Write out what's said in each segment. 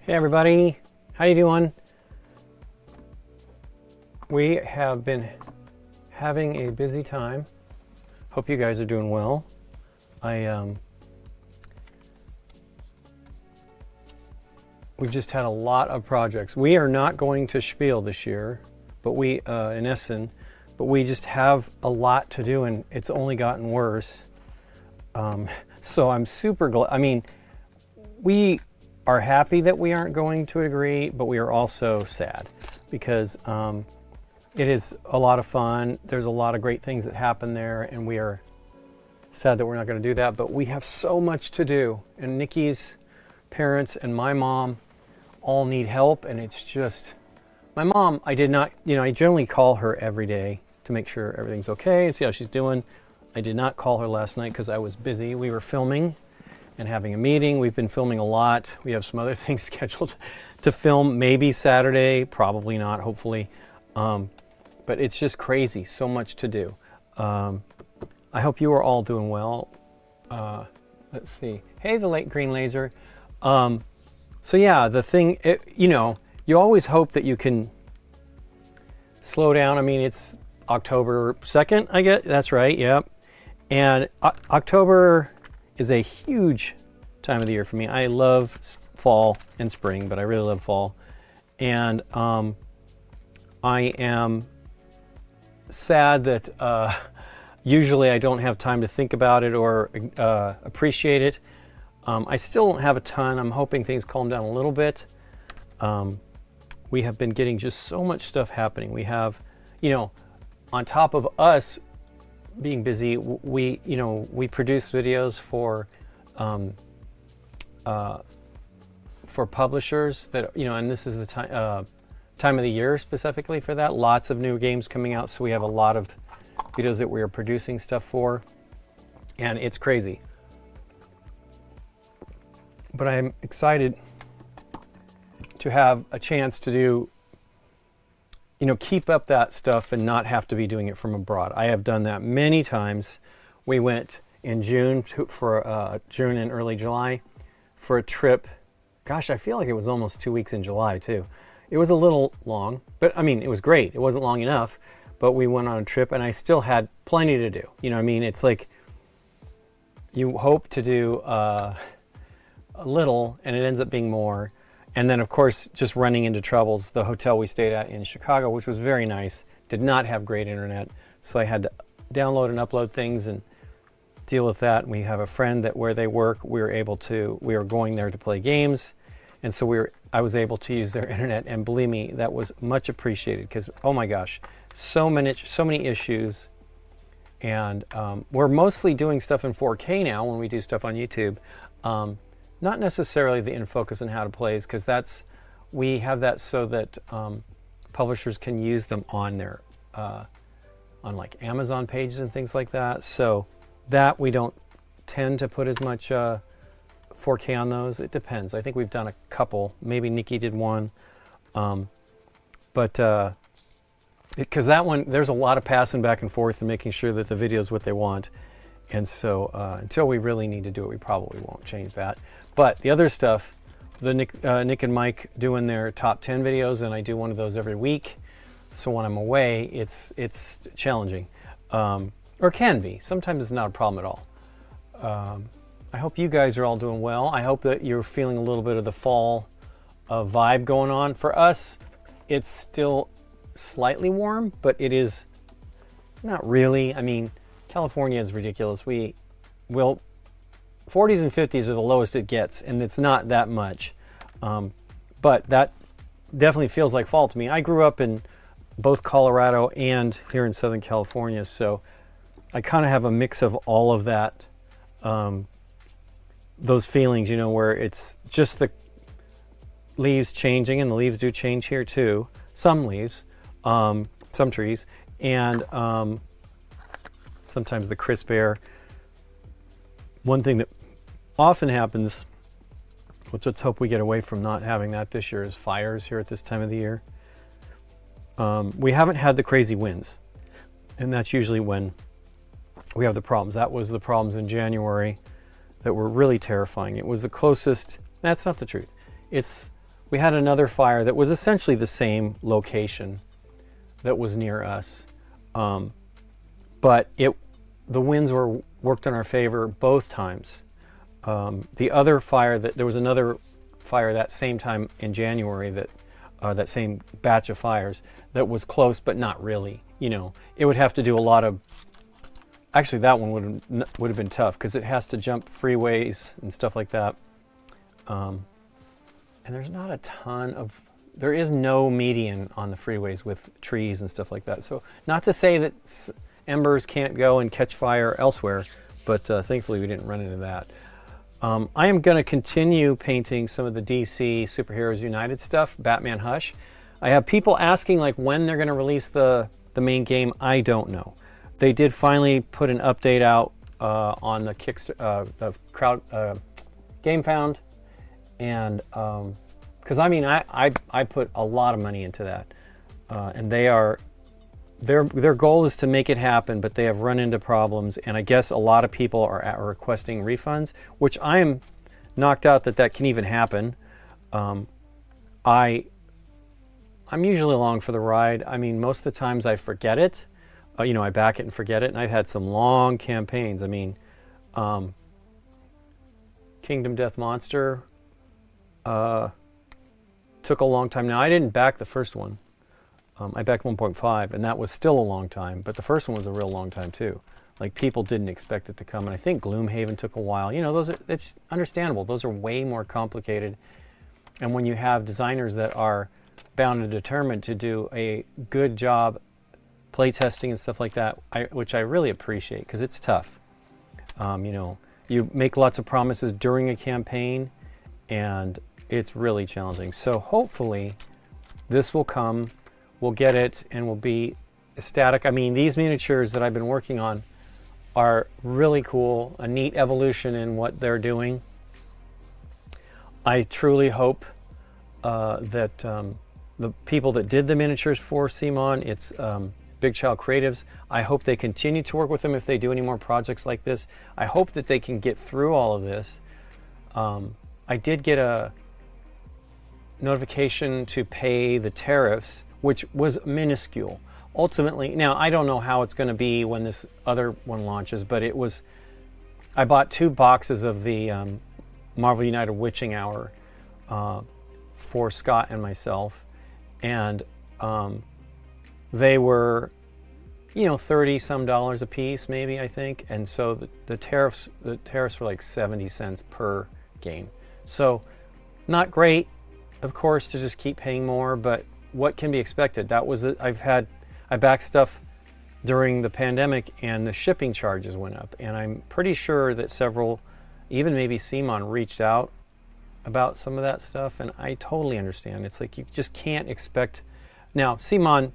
Hey everybody, how you doing? We have been having a busy time. Hope you guys are doing well. We've just had a lot of projects. We are not going to Spiel this year, but in Essen, but we just have a lot to do, and it's only gotten worse. So I'm super glad. I mean, we are happy that we aren't going to a degree, but we are also sad because it is a lot of fun. There's a lot of great things that happen there, and we are sad that we're not going to do that, but we have so much to do. And Nikki's parents and my mom all need help, and it's just, my mom, I generally call her every day to make sure everything's okay and see how she's doing. I did not call her last night because I was busy. We were filming and having a meeting. We've been filming a lot. We have some other things scheduled to film, maybe Saturday, probably not, hopefully. But it's just crazy, so much to do. I hope you are all doing well. Let's see. Hey, the late green laser. So yeah, the thing, you always hope that you can slow down. I mean, it's October 2nd, I guess. That's right, yep. And October is a huge time of the year for me. I love fall and spring, but I really love fall. And I am sad that usually I don't have time to think about it or appreciate it. I still don't have a ton. I'm hoping things calm down a little bit. We have been getting just so much stuff happening. We have, on top of us being busy, we produce videos for publishers that, and this is the time of the year specifically for that. Lots of new games coming out, so we have a lot of videos that we are producing stuff for, and it's crazy. But I'm excited to have a chance to do, keep up that stuff and not have to be doing it from abroad. I have done that many times. We went in June for June and early July for a trip. Gosh, I feel like it was almost 2 weeks in July too. It was a little long, but I mean, it was great. It wasn't long enough, but we went on a trip and I still had plenty to do. It's like you hope to do a little and it ends up being more. And then of course, just running into troubles. The hotel we stayed at in Chicago, which was very nice, did not have great internet. So I had to download and upload things and deal with that. We have a friend that where they work, we were going there to play games. And so I was able to use their internet, and believe me, that was much appreciated because, oh my gosh, so many issues. And we're mostly doing stuff in 4K now when we do stuff on YouTube. Not necessarily the in focus and how to plays, because we have that so that publishers can use them on their on like Amazon pages and things like that. So that we don't tend to put as much 4K on those. It depends. I think we've done a couple. Maybe Nikki did one, but because that one, there's a lot of passing back and forth and making sure that the video is what they want. And so until we really need to do it, we probably won't change that. But the other stuff, the Nick and Mike doing their top 10 videos, and I do one of those every week. So when I'm away, it's challenging, or can be. Sometimes it's not a problem at all. I hope you guys are all doing well. I hope that you're feeling a little bit of the fall vibe going on. For us, it's still slightly warm, but it is not really. I mean, California is ridiculous. 40s and 50s are the lowest it gets, and it's not that much. But that definitely feels like fall to me. I grew up in both Colorado and here in Southern California, so I kind of have a mix of all of that, those feelings, where it's just the leaves changing, and the leaves do change here too. Some leaves, some trees, and sometimes the crisp air. One thing that often happens, which let's hope we get away from not having that this year, is fires here at this time of the year. We haven't had the crazy winds, and that's usually when we have the problems. That was the problems in January that were really terrifying. It was the closest, that's not the truth. It's we had another fire that was essentially the same location that was near us. But the winds worked in our favor both times. The other fire, there was another fire that same time in January, that same batch of fires that was close but not really. It would have to do a lot of, actually that one would have been tough because it has to jump freeways and stuff like that. And there's not a ton of, there is no median on the freeways with trees and stuff like that. So not to say that embers can't go and catch fire elsewhere, but thankfully we didn't run into that. I am going to continue painting some of the DC Superheroes United stuff, Batman Hush. I have people asking like when they're going to release the main game. I don't know. They did finally put an update out on the the crowd GameFound, and because I put a lot of money into that, and their goal is to make it happen, but they have run into problems, and I guess a lot of people are requesting refunds, which I am knocked out that can even happen. I'm usually along for the ride. I mean, most of the times I forget it. I back it and forget it, and I've had some long campaigns. I mean, Kingdom Death Monster took a long time. Now, I didn't back the first one. I backed 1.5, and that was still a long time, but the first one was a real long time too. Like, people didn't expect it to come, and I think Gloomhaven took a while. It's understandable. Those are way more complicated, and when you have designers that are bound and determined to do a good job play testing and stuff like that, which I really appreciate, because it's tough. You make lots of promises during a campaign, and it's really challenging. So hopefully this will come, we'll get it, and we'll be ecstatic. I mean, these miniatures that I've been working on are really cool, a neat evolution in what they're doing. I truly hope that the people that did the miniatures for CMON, it's Big Child Creatives, I hope they continue to work with them if they do any more projects like this. I hope that they can get through all of this. I did get a notification to pay the tariffs, which was minuscule. Ultimately, now I don't know how it's going to be when this other one launches, but I bought 2 boxes of the Marvel United Witching Hour for Scott and myself, and they were, $30 some a piece, maybe, I think. And so the tariffs were like 70 cents per game. So not great, of course, to just keep paying more, but what can be expected? That was it. I backed stuff during the pandemic, and the shipping charges went up. And I'm pretty sure that several, even maybe CMON, reached out about some of that stuff, and I totally understand. It's like you just can't expect. Now, CMON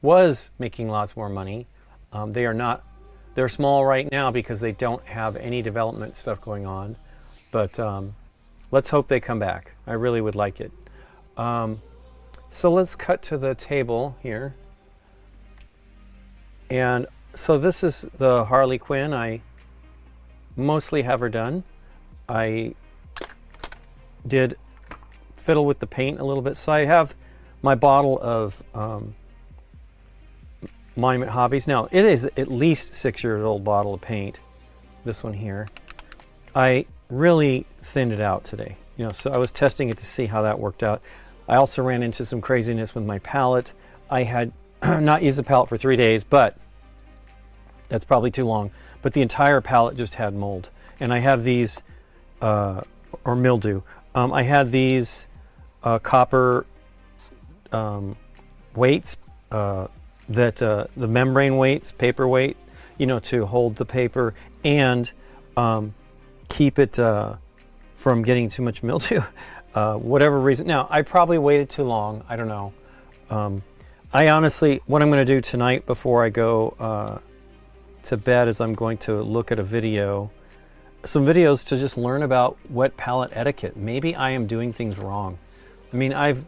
was making lots more money. They're small right now because they don't have any development stuff going on, but let's hope they come back. I really would like it. So let's cut to the table here. And so this is the Harley Quinn. I mostly have her done. I did fiddle with the paint a little bit. So I have my bottle of Monument Hobbies. Now, it is at least 6-year-old bottle of paint, this one here. I really thinned it out today. So I was testing it to see how that worked out. I also ran into some craziness with my palette. I had not used the palette for 3 days, but that's probably too long. But the entire palette just had mold. And I have these, or mildew. I had these copper weights, the membrane weights, paper weight, to hold the paper and keep it from getting too much mildew. Whatever reason. Now, I probably waited too long. I don't know. I honestly, what I'm going to do tonight before I go to bed is I'm going to look at some videos to just learn about wet palette etiquette. Maybe I am doing things wrong. I mean, I've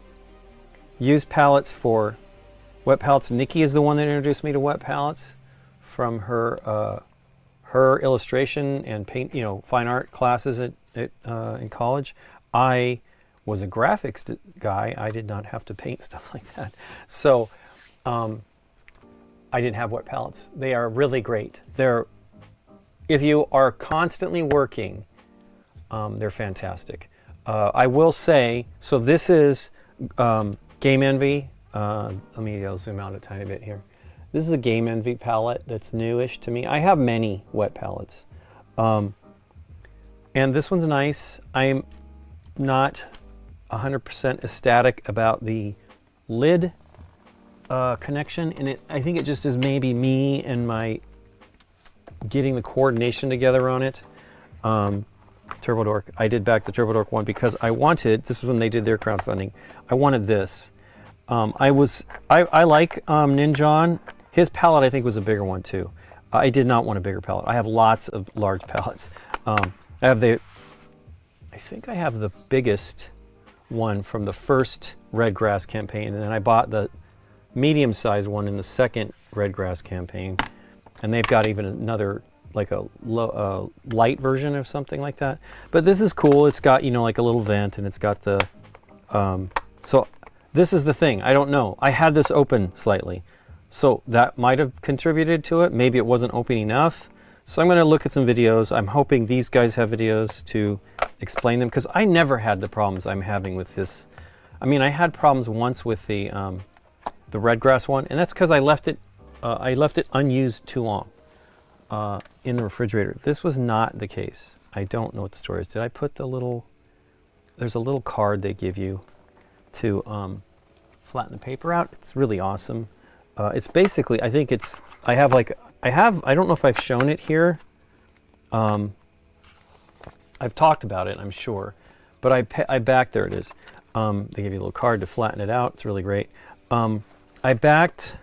used palettes for wet palettes. Nikki is the one that introduced me to wet palettes from her illustration and paint, fine art classes in college. I was a graphics guy, I did not have to paint stuff like that. So I didn't have wet palettes. They are really great. If you are constantly working, they're fantastic. I will say, so this is Game Envy. Let me zoom out a tiny bit here. This is a Game Envy palette that's newish to me. I have many wet palettes. And this one's nice. I'm not 100% ecstatic about the lid connection, and I think it just is maybe me and my getting the coordination together on it. TurboDork, I did back the TurboDork one because I wanted, this was when they did their crowdfunding, I wanted this. I like Ninjon. His palette I think was a bigger one too. I did not want a bigger palette. I have lots of large palettes. I think I have the biggest one from the first Red Grass campaign, and then I bought the medium-sized one in the second Red Grass campaign, and they've got even another, like a light version of something like that. But this is cool. It's got, like a little vent, and it's got the, so this is the thing. I don't know. I had this open slightly, so that might have contributed to it. Maybe it wasn't open enough. So I'm going to look at some videos. I'm hoping these guys have videos to explain them, because I never had the problems I'm having with this. I mean, I had problems once with the Red Grass one, and that's because I left it unused too long in the refrigerator. This was not the case. I don't know what the story is. Did I put there's a little card they give you to flatten the paper out. It's really awesome. It's basically, I don't know if I've shown it here. I've talked about it, I'm sure, but I backed, there it is. They give you a little card to flatten it out. It's really great. I backed,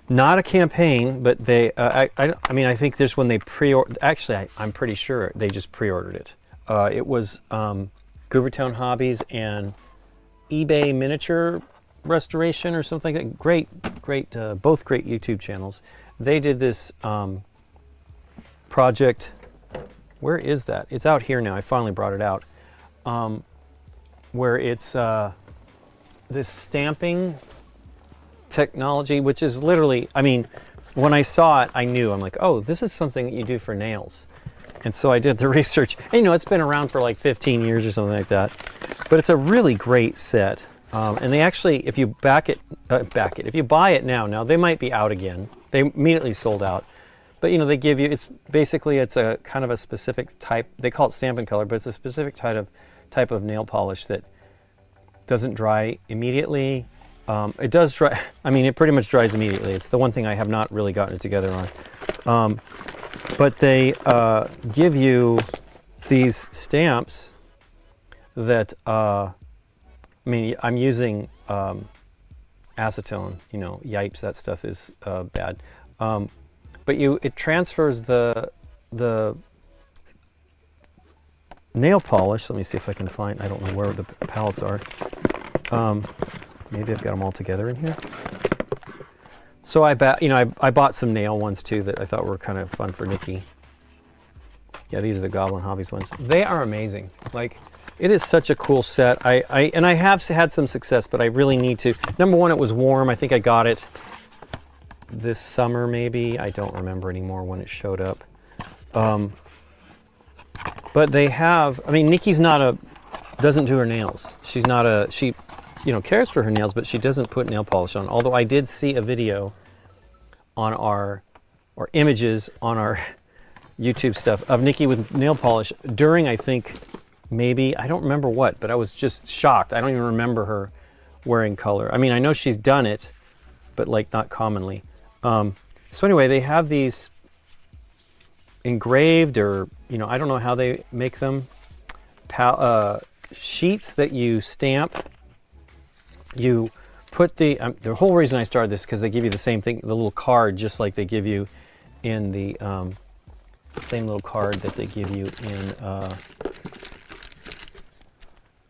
not a campaign, but they, I mean, I think this when they pre-ordered, actually, I'm pretty sure they just pre-ordered it. It was Goobertown Hobbies and eBay Miniature Restoration or something like that. Great, both great YouTube channels. They did this project. Where is that? It's out here now. I finally brought it out. Where it's this stamping technology, which is literally, I mean, when I saw it, I knew. I'm like, oh, this is something that you do for nails. And so I did the research. And, it's been around for like 15 years or something like that. But it's a really great set. And they actually, if you if you buy it now they might be out again. They immediately sold out. But they give you, it's a kind of a specific type, they call it Stampin' Color, but it's a specific type of nail polish that doesn't dry immediately. It does dry, I mean, it pretty much dries immediately. It's the one thing I have not really gotten it together on. But they give you these stamps that, I mean, I'm using acetone, yipes, that stuff is bad. But it transfers the nail polish. Let me see if I can find, I don't know where the palettes are. Maybe I've got them all together in here. So I bought some nail ones too that I thought were kind of fun for Nikki. Yeah, these are the Goblin Hobbies ones. They are amazing. Like, it is such a cool set. I have had some success, but I really need to. Number one, it was warm. I think I got it this summer, maybe. I don't remember anymore when it showed up. But they have, I mean, Nikki's doesn't do her nails. She cares for her nails, but she doesn't put nail polish on. Although I did see a video on or images on our YouTube stuff of Nikki with nail polish during, I think, maybe, I don't remember what, but I was just shocked. I don't even remember her wearing color. I mean, I know she's done it, but like not commonly. So anyway, they have these engraved, or I don't know how they make them, sheets that you stamp. You put the whole reason I started this because they give you the same thing, the little card, just like they give you in the same little card that they give you in.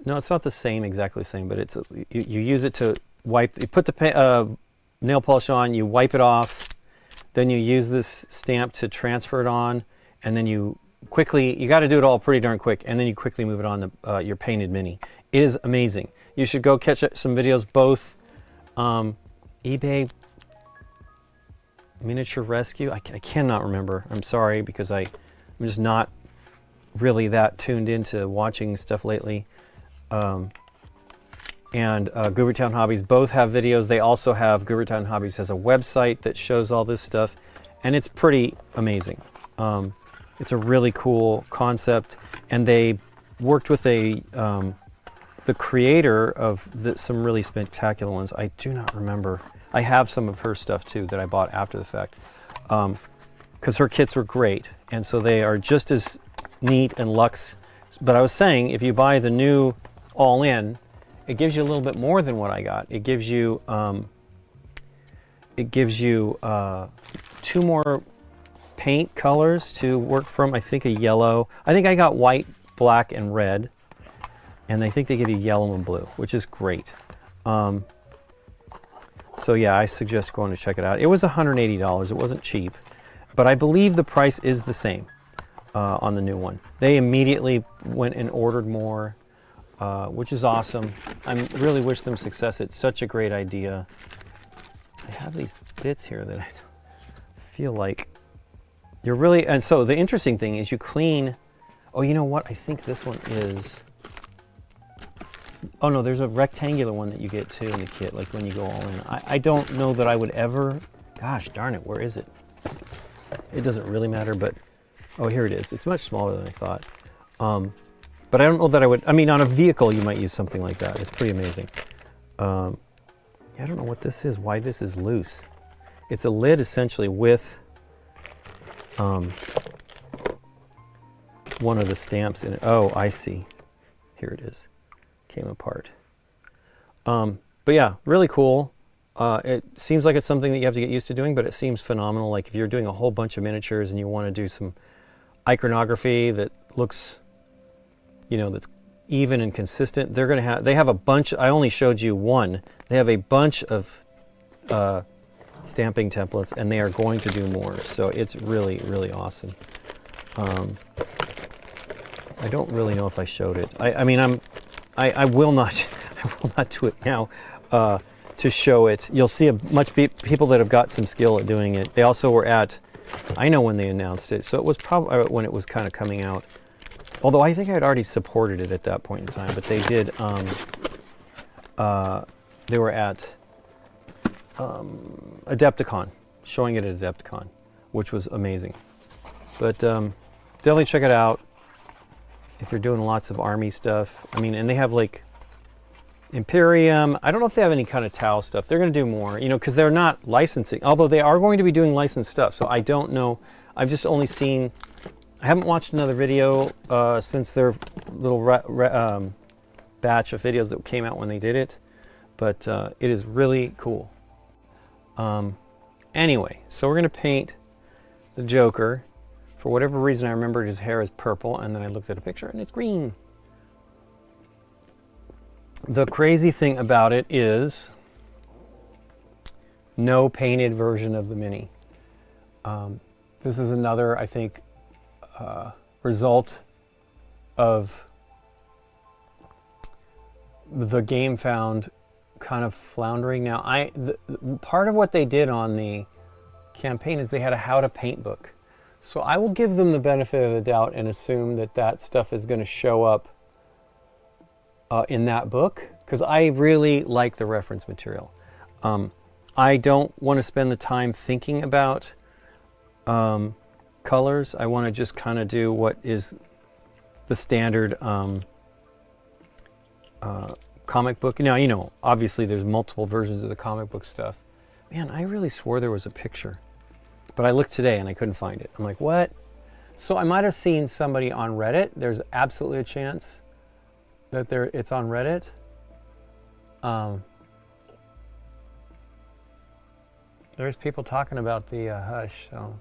No, it's not the same, exactly the same, but it's you use it to wipe. You put the nail polish on, you wipe it off, then you use this stamp to transfer it on, and then you quickly, you got to do it all pretty darn quick, and then you quickly move it on to your painted mini. It is amazing. You should go catch some videos, both eBay Miniature Rescue. I cannot remember. I'm sorry, because I'm just not really that tuned into watching stuff lately. And Goobertown Hobbies both have videos. They also have, Goobertown Hobbies has a website that shows all this stuff, and it's pretty amazing. It's a really cool concept, and they worked with the creator of some really spectacular ones. I do not remember. I have some of her stuff too that I bought after the fact, because her kits were great, and so they are just as neat and luxe. But I was saying, if you buy the new all-in, it gives you a little bit more than what I got. It gives you 2 more paint colors to work from. I think a yellow. I think I got white, black, and red, and I think they give you yellow and blue, which is great. So yeah, I suggest going to check it out. It was $180. It wasn't cheap, but I believe the price is the same on the new one. They immediately went and ordered more, which is awesome. I really wish them success. It's such a great idea. I have these bits here that I feel like you're really, and so the interesting thing is you clean, oh, you know what? I think this one is, oh no, there's a rectangular one that you get too in the kit, like when you go all in. I don't know that I would ever, gosh darn it, where is it? It doesn't really matter, but, oh, here it is. It's much smaller than I thought. But I don't know that I would, I mean, on a vehicle you might use something like that. It's pretty amazing. I don't know what this is, why this is loose. It's a lid essentially with one of the stamps in it. Oh, I see. Here it is. Came apart. But yeah, really cool. It seems like it's something that you have to get used to doing, but it seems phenomenal. Like if you're doing a whole bunch of miniatures and you want to do some iconography that looks, you know, that's even and consistent, they have a bunch. I only showed you one. They have a bunch of stamping templates, and they are going to do more. So it's really, really awesome. I don't really know if I showed it. I mean, I will not do it now to show it. You'll see people that have got some skill at doing it. They also were at, I know when they announced it, so it was probably when it was kind of coming out. Although I think I had already supported it at that point in time, but they did. They were at Adepticon, showing it at Adepticon, which was amazing. But definitely check it out if you're doing lots of army stuff. I mean, and they have like Imperium. I don't know if they have any kind of Tau stuff. They're going to do more, you know, because they're not licensing. Although they are going to be doing licensed stuff. So I don't know. I've just only seen. I haven't watched another video since their little batch of videos that came out when they did it. But it is really cool. Anyway, so we're going to paint the Joker. For whatever reason, I remembered his hair is purple, and then I looked at a picture, and it's green. The crazy thing about it is no painted version of the Mini. This is another, I think, result of the Game Found kind of floundering. Now, part of what they did on the campaign is they had a how to paint book. So I will give them the benefit of the doubt and assume that that stuff is going to show up in that book, because I really like the reference material. I don't want to spend the time thinking about colors. I want to just kind of do what is the standard comic book. Now, you know, obviously there's multiple versions of the comic book stuff. Man, I really swore there was a picture, but I looked today and I couldn't find it. I'm like, what? So I might have seen somebody on Reddit. There's absolutely a chance that it's on Reddit. There's people talking about the Hush. So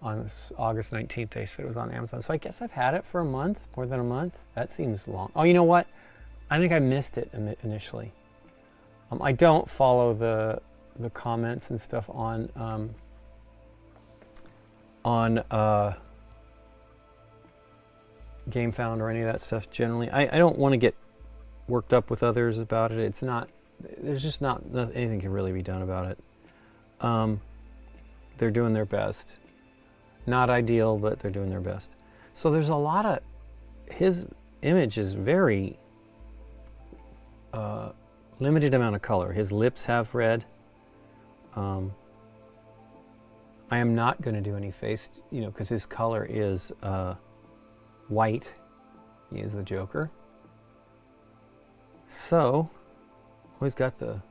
on August 19th, they said it was on Amazon. So I guess I've had it for a month, more than a month. That seems long. Oh, you know what? I think I missed it initially. I don't follow the comments and stuff on GameFound or any of that stuff generally. I don't want to get worked up with others about it. It's not, there's just not anything can really be done about it. They're doing their best. Not ideal, but they're doing their best. So there's a lot of, his image is very limited amount of color. His lips have red. I am not going to do any face, you know, because his color is white. He is the Joker. So, he's got the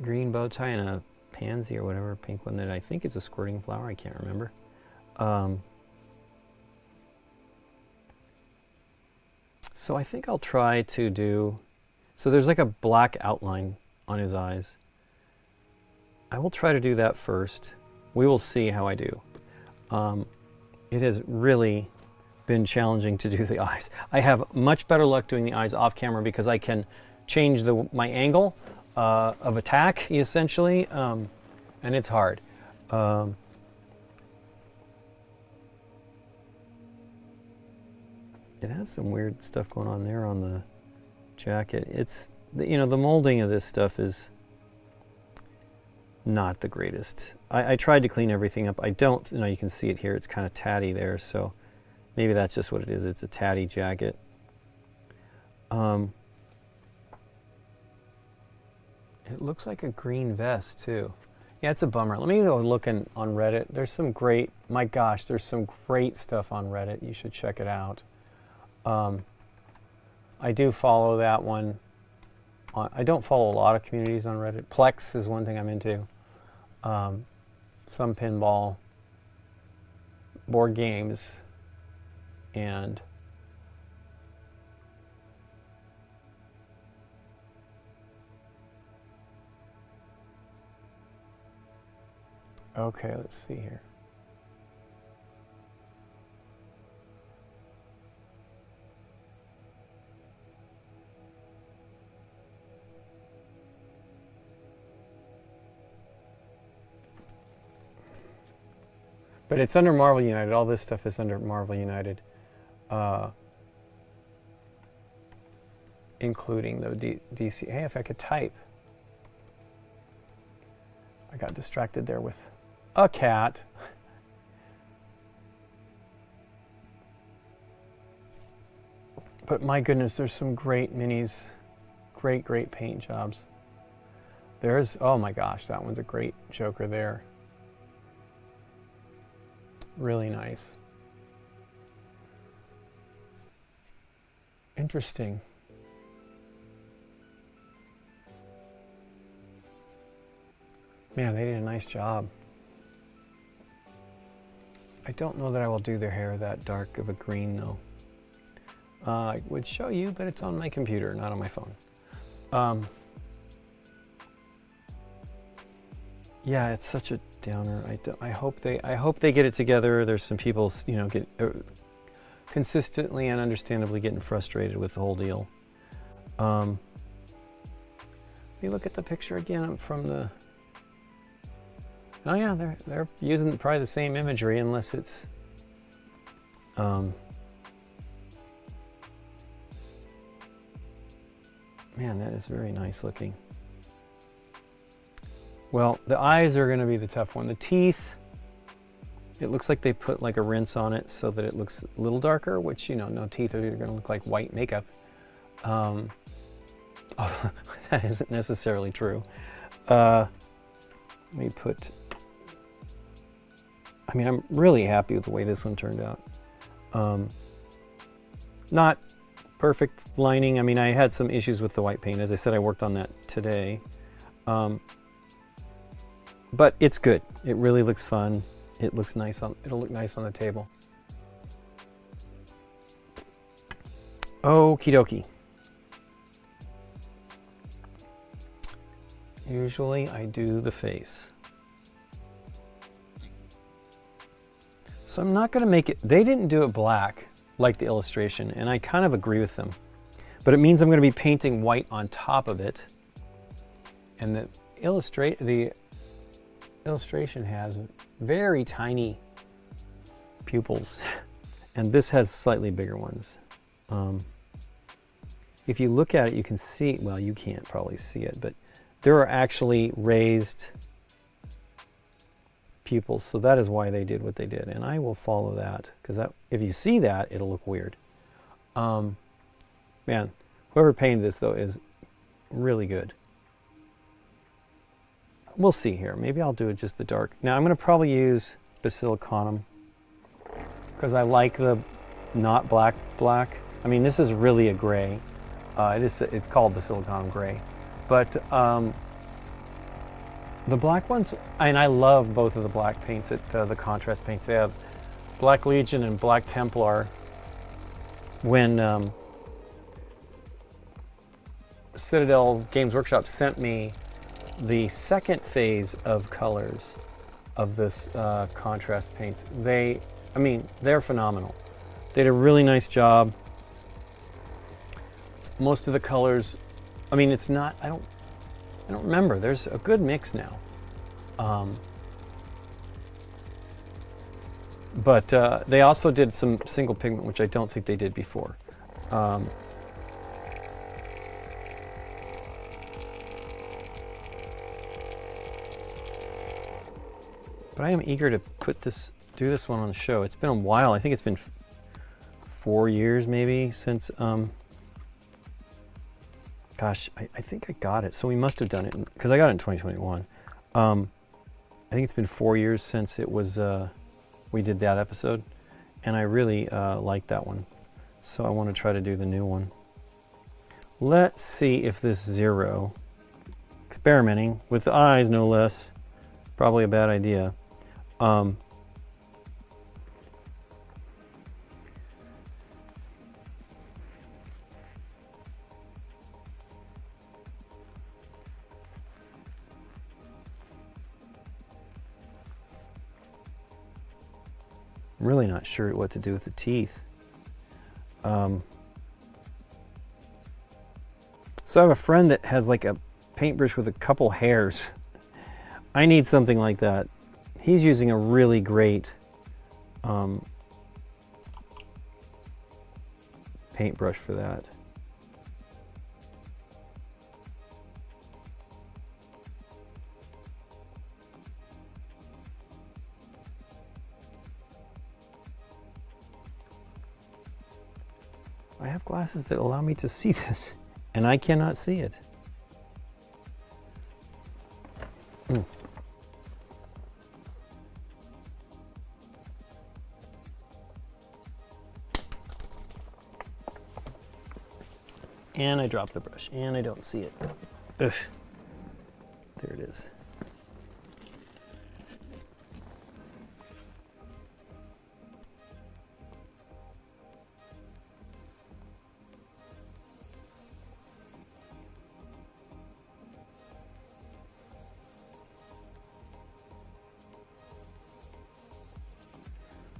green bow tie and a pansy or whatever, pink one that I think is a squirting flower. I can't remember. So I think I'll try to do, so there's like a black outline on his eyes. I will try to do that first. We will see how I do. It has really been challenging to do the eyes. I have much better luck doing the eyes off camera because I can change my angle of attack, essentially, and it's hard. It has some weird stuff going on there on the jacket. It's, you know, the molding of this stuff is not the greatest. I tried to clean everything up. I don't, you know, you can see it here. It's kind of tatty there, so maybe that's just what it is. It's a tatty jacket. It looks like a green vest too. Yeah, it's a bummer. Let me go looking on Reddit. There's some great, my gosh, there's some great stuff on Reddit. You should check it out. I do follow that one. I don't follow a lot of communities on Reddit. Plex is one thing I'm into. Some pinball, board games, and okay, let's see here. But it's under Marvel United. All this stuff is under Marvel United, including the DC. Hey, if I could type. I got distracted there with a cat. But my goodness, there's some great minis, great paint jobs. There's, oh my gosh, that one's a great Joker there. Really nice. Interesting. Man, they did a nice job. I don't know that I will do their hair that dark of a green though. I would show you, but it's on my computer, not on my phone. Yeah, it's such a downer. I hope they get it together. There's some people, you know, get consistently and understandably getting frustrated with the whole deal. Let me look at the picture again from the. Oh yeah, they're using probably the same imagery, unless it's. Man, that is very nice looking. Well, the eyes are going to be the tough one. The teeth, it looks like they put like a rinse on it so that it looks a little darker, which, you know, no teeth are going to look like white makeup. Oh, that isn't necessarily true. Let me put, I mean, I'm really happy with the way this one turned out. Not perfect lining. I mean, I had some issues with the white paint. As I said, I worked on that today. But it's good. It really looks fun. It looks nice it'll look nice on the table. Okie dokie. Usually I do the face. So I'm not going to make it, they didn't do it black like the illustration, and I kind of agree with them. But it means I'm going to be painting white on top of it. And the illustration has very tiny pupils And this has slightly bigger ones. If you look at it, you can see, well, you can't probably see it, but there are actually raised pupils, so that is why they did what they did. And I will follow that, because if you see that, it'll look weird. Man, whoever painted this, though, is really good. We'll see here. Maybe I'll do it just the dark. Now, I'm going to probably use the siliconum, because I like the not black. I mean, this is really a gray. It's called the silicon gray. But the black ones, and I love both of the black paints, the contrast paints. They have Black Legion and Black Templar. When Citadel Games Workshop sent me the second phase of colors of this contrast paints, they're phenomenal. They did a really nice job. Most of the colors, I mean, it's not, I don't remember. There's a good mix now. But they also did some single pigment, which I don't think they did before. But I am eager to do this one on the show. It's been a while. I think it's been 4 years maybe since, gosh, I think I got it. So we must have done it, because I got it in 2021. I think it's been 4 years since it was, we did that episode, and I really like that one. So I want to try to do the new one. Let's see if this zero, experimenting with the eyes no less, probably a bad idea. Really not sure what to do with the teeth. So I have a friend that has like a paintbrush with a couple hairs. I need something like that. He's using a really great paintbrush for that. I have glasses that allow me to see this, and I cannot see it. And I dropped the brush, and I don't see it. Ugh. There it is.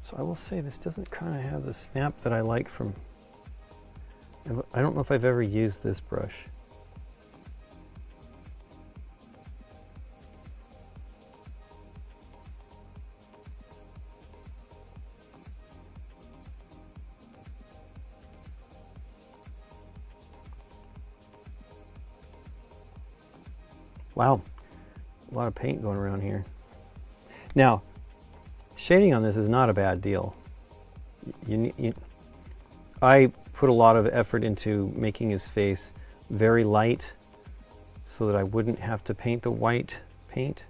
So I will say this doesn't kind of have the snap that I like from, I don't know if I've ever used this brush. Wow, a lot of paint going around here. Now, shading on this is not a bad deal. I put a lot of effort into making his face very light so that I wouldn't have to paint the white paint.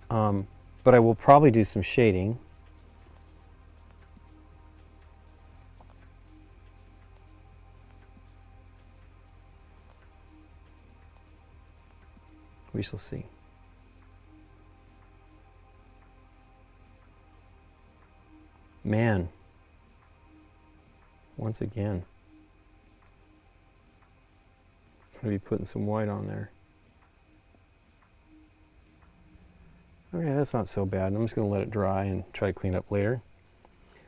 But I will probably do some shading. We shall see. Man, once again, I'm going to be putting some white on there. Okay, that's not so bad. I'm just going to let it dry and try to clean it up later.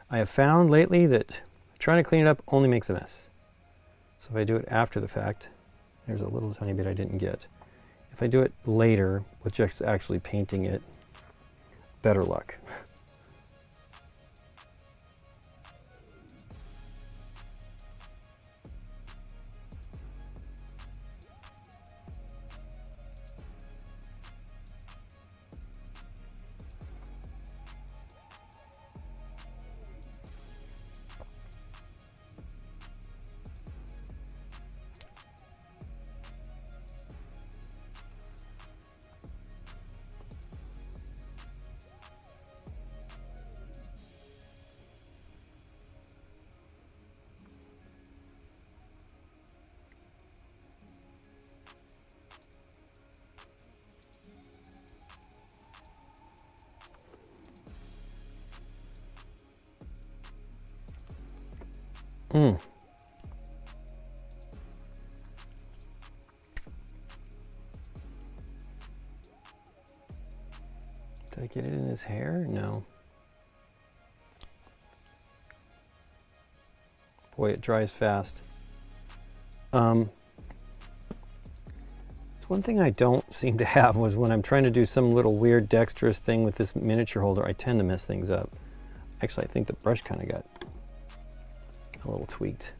I have found lately that trying to clean it up only makes a mess. So if I do it after the fact, there's a little tiny bit I didn't get. If I do it later with just actually painting it, better luck. Mm. Did I get it in his hair? No. Boy, it dries fast. One thing I don't seem to have was when I'm trying to do some little weird dexterous thing with this miniature holder, I tend to mess things up. Actually, I think the brush kind of got a little tweaked.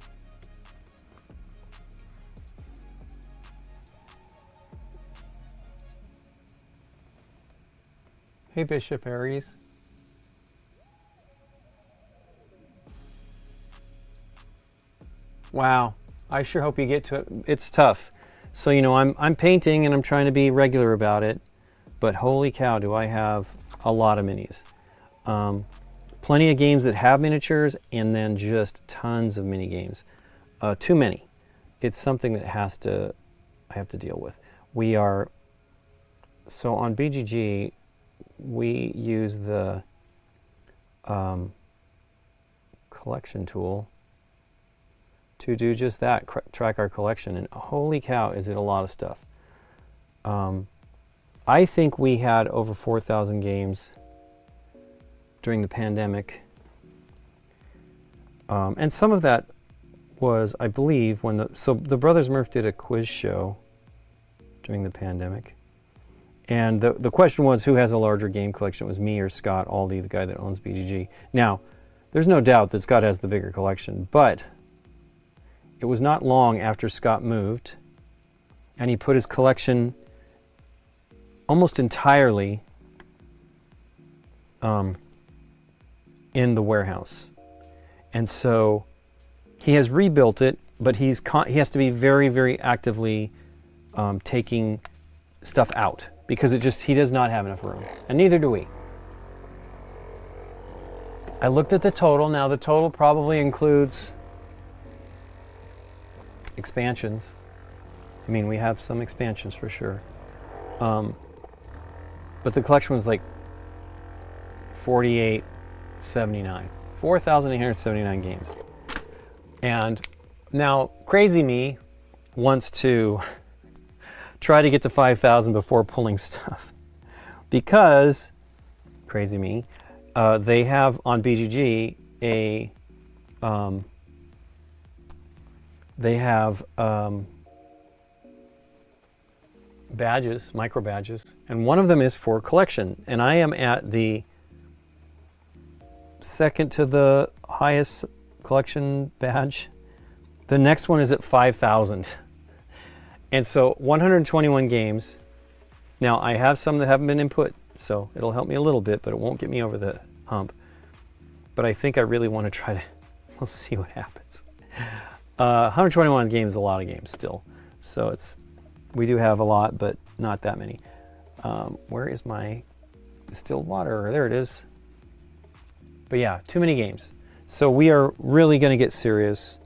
Hey, Bishop Aries. Wow, I sure hope you get to it. It's tough. So, you know, I'm painting and I'm trying to be regular about it, but holy cow, do I have a lot of minis. Plenty of games that have miniatures, and then just tons of mini games. Too many. It's something that I have to deal with. So on BGG, we use the collection tool to do just that, track our collection, and holy cow, is it a lot of stuff. I think we had over 4,000 games during the pandemic, and some of that was, I believe, when the Brothers Murph did a quiz show during the pandemic, and the question was, who has a larger game collection? It was me or Scott Aldi, the guy that owns BGG. Now, there's no doubt that Scott has the bigger collection, but it was not long after Scott moved, and he put his collection almost entirely in the warehouse. And so he has rebuilt it, but he has to be very, very actively taking stuff out, because he does not have enough room, and neither do we. I looked at the total. Now the total probably includes expansions. I mean, we have some expansions for sure. But the collection was like 4,879. 4,879 games. And now, crazy me wants to try to get to 5,000 before pulling stuff. Because, crazy me, they have on BGG they have badges, micro badges, and one of them is for collection. And I am at the second to the highest collection badge. The next one is at 5,000. And so 121 games. Now I have some that haven't been input, so it'll help me a little bit, but it won't get me over the hump. But I think I really want to try to, we'll see what happens. 121 games is a lot of games still. So we do have a lot, but not that many. Where is my distilled water? There it is. But yeah, too many games. So we are really going to get serious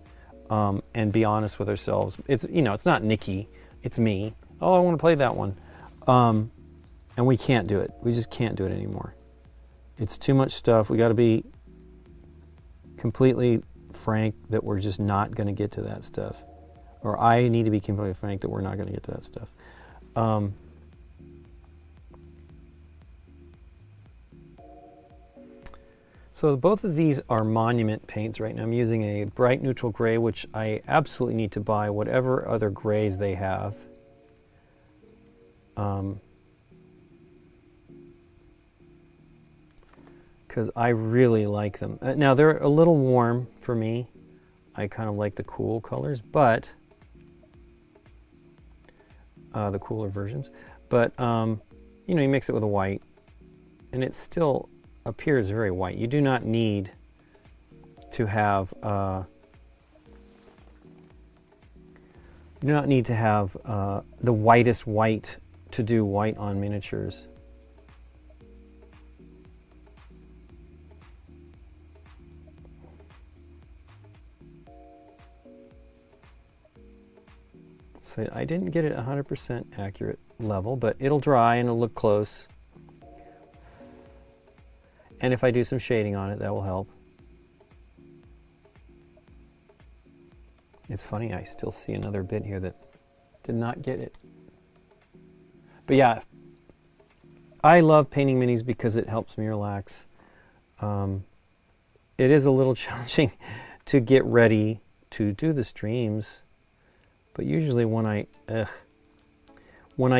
and be honest with ourselves. It's not Nikki, it's me. Oh, I want to play that one. And we can't do it. We just can't do it anymore. It's too much stuff. We got to be completely frank that we're just not going to get to that stuff. Or I need to be completely frank that we're not going to get to that stuff. So both of these are monument paints right now. I'm using a bright neutral gray, which I absolutely need to buy whatever other grays they have. Because I really like them. Now they're a little warm for me. I kind of like the cool colors, but the cooler versions. But you mix it with a white, and it still appears very white. You do not need to have the whitest white to do white on miniatures. So I didn't get it 100% accurate level, but it'll dry and it'll look close. And if I do some shading on it, that will help. It's funny, I still see another bit here that did not get it. But yeah, I love painting minis because it helps me relax. It is a little challenging to get ready to do the streams, but usually when I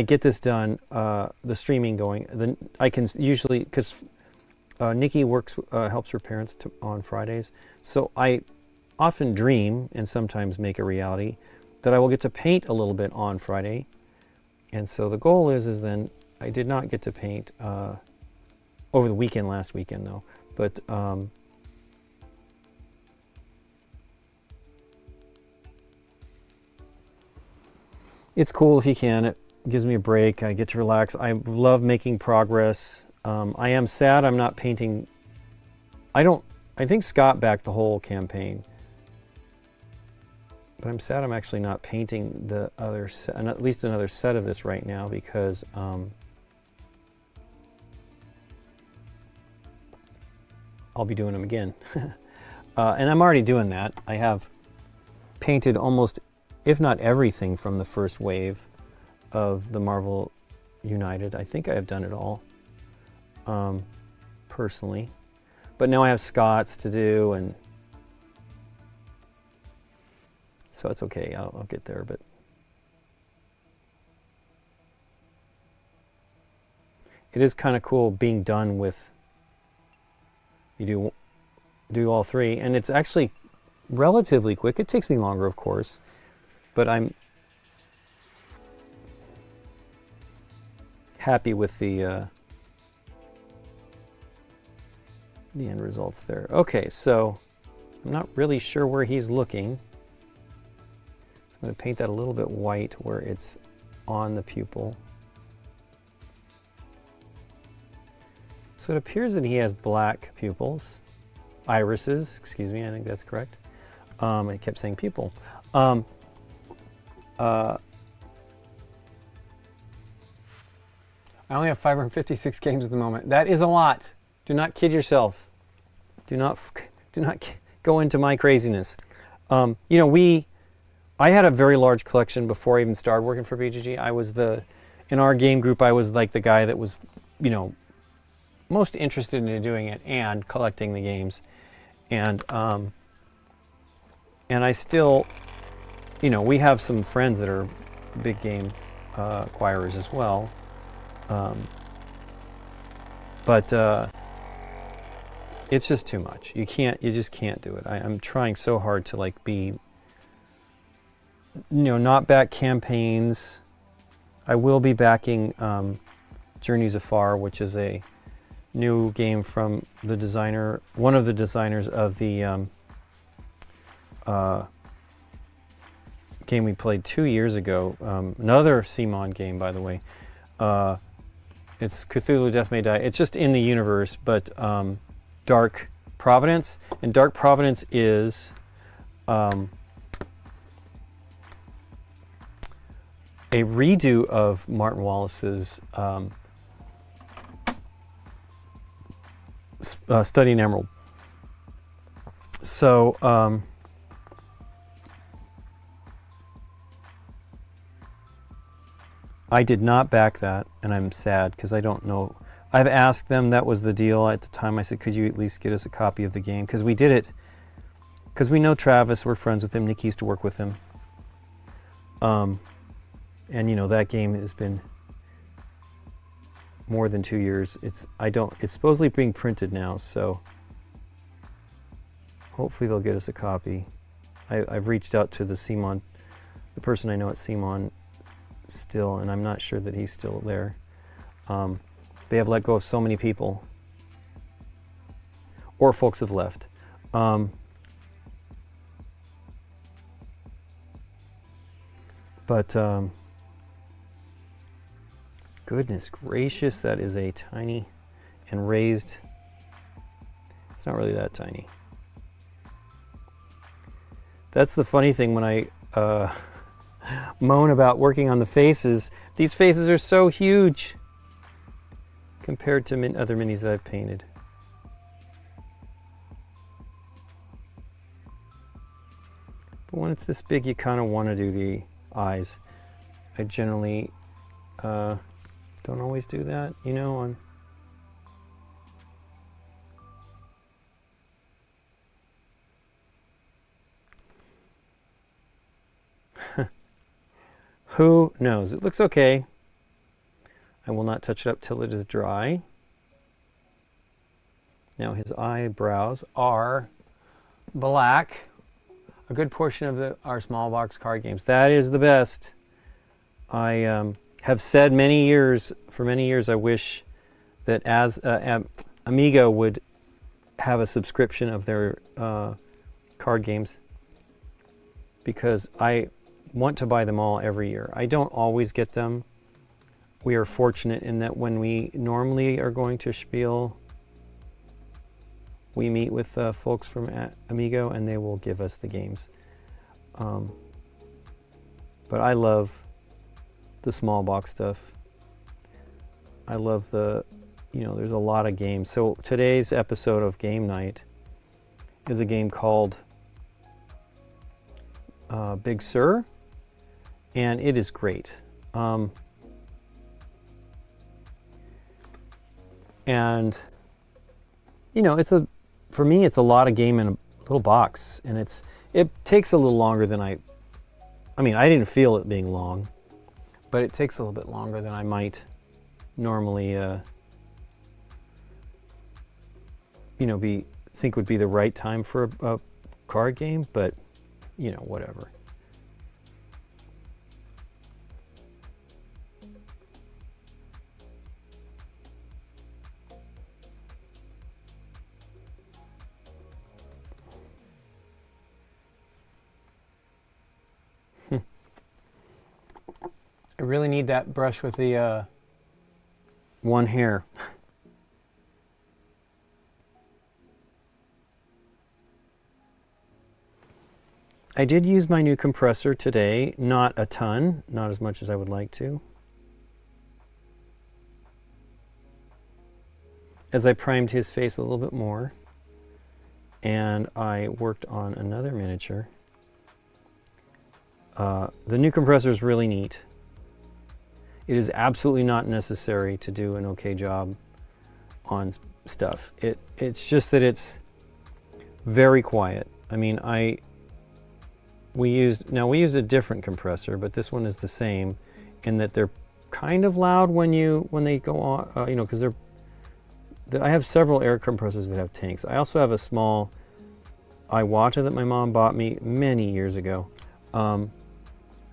get this done, the streaming going, then I can usually, because Nikki helps her parents on Fridays, so I often dream and sometimes make a reality that I will get to paint a little bit on Friday. And so the goal is then, I did not get to paint over the weekend, last weekend though, but it's cool if you can. It gives me a break. I get to relax. I love making progress. I am sad I'm not painting. I think Scott backed the whole campaign, but I'm sad I'm actually not painting the other set, and at least another set of this right now, because I'll be doing them again. And I'm already doing that. I have painted almost, if not everything, from the first wave of the Marvel United. I think I have done it all, personally. But now I have Scott's to do, and so it's okay. I'll get there, but it is kind of cool being done with. You do all three, and it's actually relatively quick. It takes me longer, of course, but I'm happy with the end results there. Okay, so I'm not really sure where he's looking. So I'm going to paint that a little bit white where it's on the pupil. So it appears that he has black pupils, irises, excuse me, I think that's correct. I kept saying pupil. I only have 556 games at the moment. That is a lot. Do not kid yourself. Do not go into my craziness. You know, I had a very large collection before I even started working for BGG. In our game group, I was like the guy that was, you know, most interested in doing it and collecting the games. And I still, you know, we have some friends that are big game acquirers as well. But it's just too much. You just can't do it. I'm trying so hard to like be, you know, not back campaigns. I will be backing Journeys Afar, which is a new game from the designer, one of the designers of the game we played 2 years ago. Another CMON game, by the way. It's Cthulhu Death May Die. It's just in the universe, but Dark Providence. And Dark Providence is a redo of Martin Wallace's Study in Emerald. So I did not back that, and I'm sad because I don't know. I've asked them, that was the deal at the time. I said, could you at least get us a copy of the game? Because we did it, because we know Travis, we're friends with him, Nick used to work with him. And you know, that game has been more than 2 years. It's supposedly being printed now, so hopefully they'll get us a copy. I've reached out to the CMON, the person I know at CMON still, and I'm not sure that he's still there. They have let go of so many people, or folks have left. But goodness gracious, that is a tiny and raised. It's not really that tiny. That's the funny thing when I moan about working on the faces. These faces are so huge compared to other minis that I've painted. But when it's this big, you kind of want to do the eyes. I generally don't always do that, you know, on who knows? It looks okay. I will not touch it up till it is dry. Now his eyebrows are black. A good portion of our small box card games. That is the best. I have said for many years, I wish that as Amigo would have a subscription of their card games, because I want to buy them all every year. I don't always get them. We are fortunate in that when we normally are going to Spiel, we meet with folks from Amigo and they will give us the games. But I love the small box stuff. I love there's a lot of games. So today's episode of Game Night is a game called Big Sur, and it is great. And for me, it's a lot of game in a little box, and it takes a little longer than I didn't feel it being long, but it takes a little bit longer than I might normally think would be the right time for a card game, but whatever. I really need that brush with the one hair. I did use my new compressor today, not a ton, not as much as I would like to. As I primed his face a little bit more, and I worked on another miniature. The new compressor is really neat. It is absolutely not necessary to do an okay job on stuff. It's just that it's very quiet. I mean, we used a different compressor, but this one is the same in that they're kind of loud when they go on, because I have several air compressors that have tanks. I also have a small Iwata that my mom bought me many years ago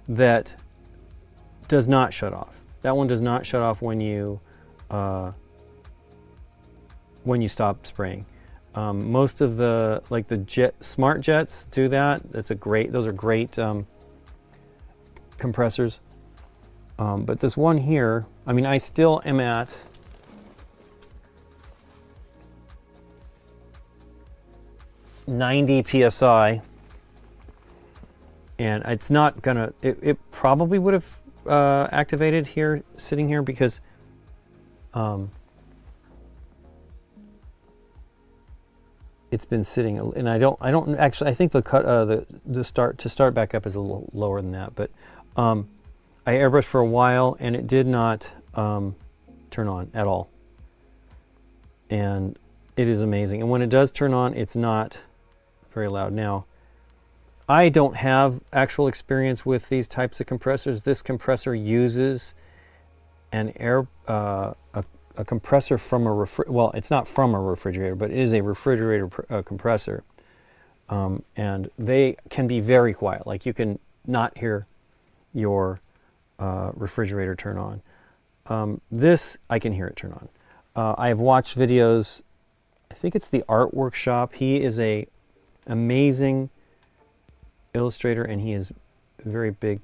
that does not shut off. That one does not shut off when you stop spraying. Most of the smart jets do that. Those are great compressors. But this one here, I still am at 90 psi, and it's not gonna. It probably would have activated here, sitting here, because it's been sitting, and I don't actually. I think the start back up is a little lower than that, but I airbrushed for a while and it did not turn on at all, and it is amazing. And when it does turn on, it's not very loud. Now, I don't have actual experience with these types of compressors. This compressor uses an a compressor from well, it's not from a refrigerator, but it is a refrigerator compressor. And they can be very quiet. Like, you can not hear your refrigerator turn on. This, I can hear it turn on. I have watched videos. I think it's the Art Workshop. He is a amazing illustrator, and he is very big,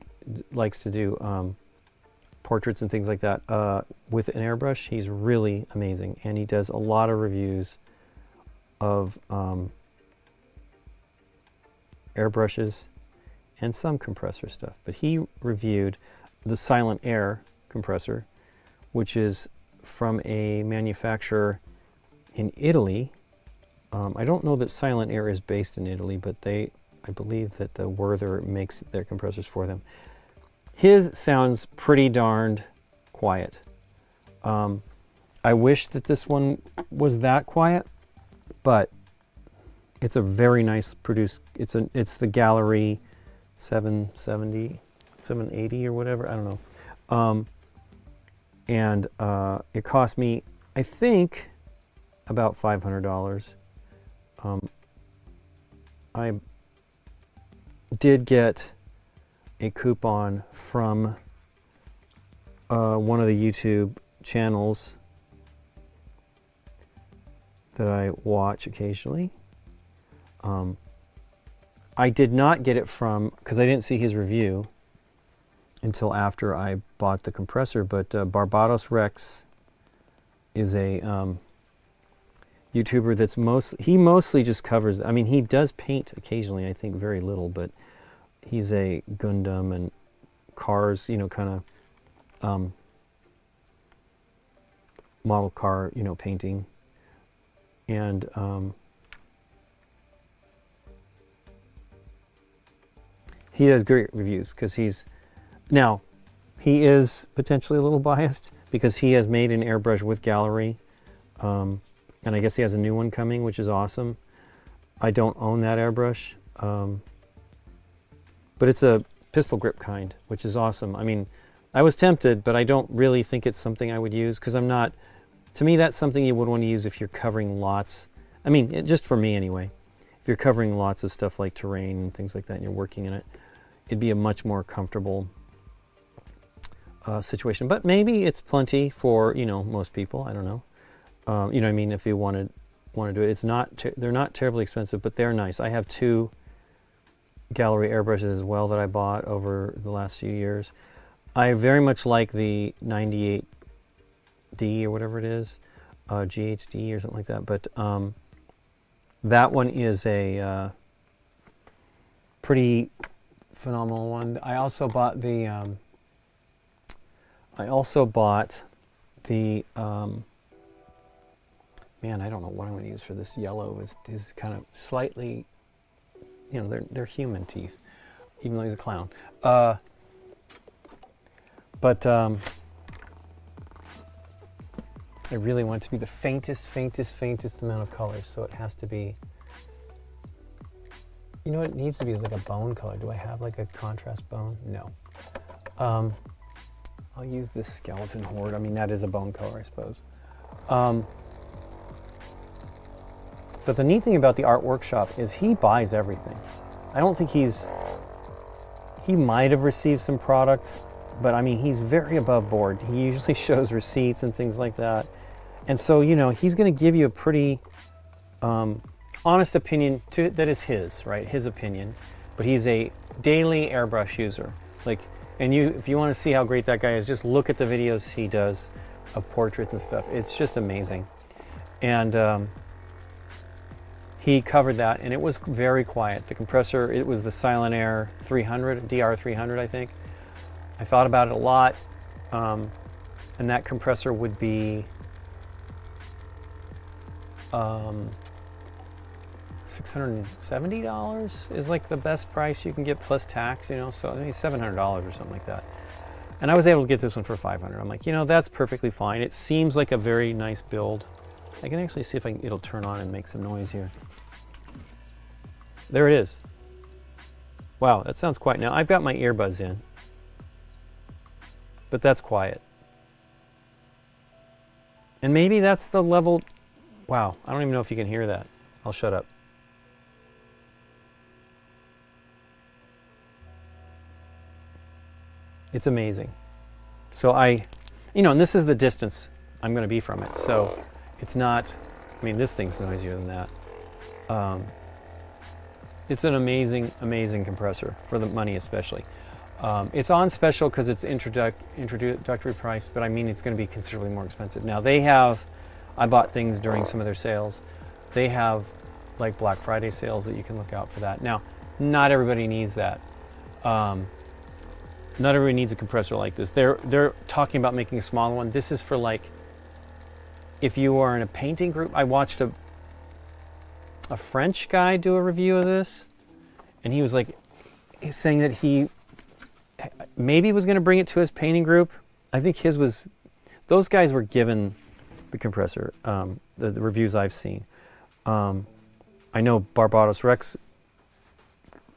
likes to do portraits and things like that with an airbrush. He's really amazing, and he does a lot of reviews of airbrushes and some compressor stuff. But he reviewed the Silent Air compressor, which is from a manufacturer in Italy. I don't know that Silent Air is based in Italy, but they I believe that the Werther makes their compressors for them. His sounds pretty darned quiet. I wish that this one was that quiet, but it's a very nice produced. It's the Gallery 770, 780 or whatever. I don't know. And it cost me, I think, about $500. I did get a coupon from one of the YouTube channels that I watch occasionally. I did not get it from, because I didn't see his review until after I bought the compressor, but Barbados Rex is a YouTuber that's he mostly just covers, I mean, he does paint occasionally, I think very little, but he's a Gundam and cars, you know, kind of model car, you know, painting. And he does great reviews because he is potentially a little biased because he has made an airbrush with Gallery. And I guess he has a new one coming, which is awesome. I don't own that airbrush. But it's a pistol grip kind, which is awesome. I mean, I was tempted, but I don't really think it's something I would use because to me, that's something you would want to use if you're covering lots. I mean, just for me anyway. If you're covering lots of stuff like terrain and things like that and you're working in it, it'd be a much more comfortable situation. But maybe it's plenty for, you know, most people. I don't know. You know what I mean? If you want to do it. They're not terribly expensive, but they're nice. I have 2 Gallery airbrushes as well that I bought over the last few years. I very much like the 98D or whatever it is, GHD or something like that. But that one is a pretty phenomenal one. I also bought the man, I don't know what I'm going to use for this yellow. Is kind of slightly, you know, they're human teeth, even though he's a clown. But I really want it to be the faintest amount of colors. So it has to be, you know what it needs to be is like a bone color. Do I have like a contrast bone? No. I'll use this skeleton horde. I mean, that is a bone color, I suppose. But the neat thing about the art workshop is he buys everything. I don't think he might have received some products, but I mean, he's very above board. He usually shows receipts and things like that. And so, you know, he's going to give you a pretty honest opinion that is his, right? His opinion. But he's a daily airbrush user. And if you want to see how great that guy is, just look at the videos he does of portraits and stuff. It's just amazing. And he covered that, and it was very quiet. The compressor, it was the Silent Air 300, DR300, I think. I thought about it a lot, and that compressor would be $670 is like the best price you can get plus tax, you know, so maybe $700 or something like that. And I was able to get this one for $500. I'm like, you know, that's perfectly fine. It seems like a very nice build. I can actually see if it'll turn on and make some noise here. There it is. Wow, that sounds quiet. Now, I've got my earbuds in, but that's quiet. And maybe that's the level. Wow, I don't even know if you can hear that. I'll shut up. It's amazing. So and this is the distance I'm going to be from it. So it's not, I mean, this thing's noisier than that. It's an amazing compressor for the money, especially. It's on special because it's introductory price, but I mean, it's going to be considerably more expensive. Now I bought things during some of their sales. They have like Black Friday sales that you can look out for that. Now, not everybody needs that. Not everybody needs a compressor like this. They're talking about making a smaller one. This is for like, if you are in a painting group. I watched a French guy do a review of this, and he was like, he's saying that he maybe was going to bring it to his painting group. I think his was, those guys were given the compressor, the reviews I've seen. I know Barbados Rex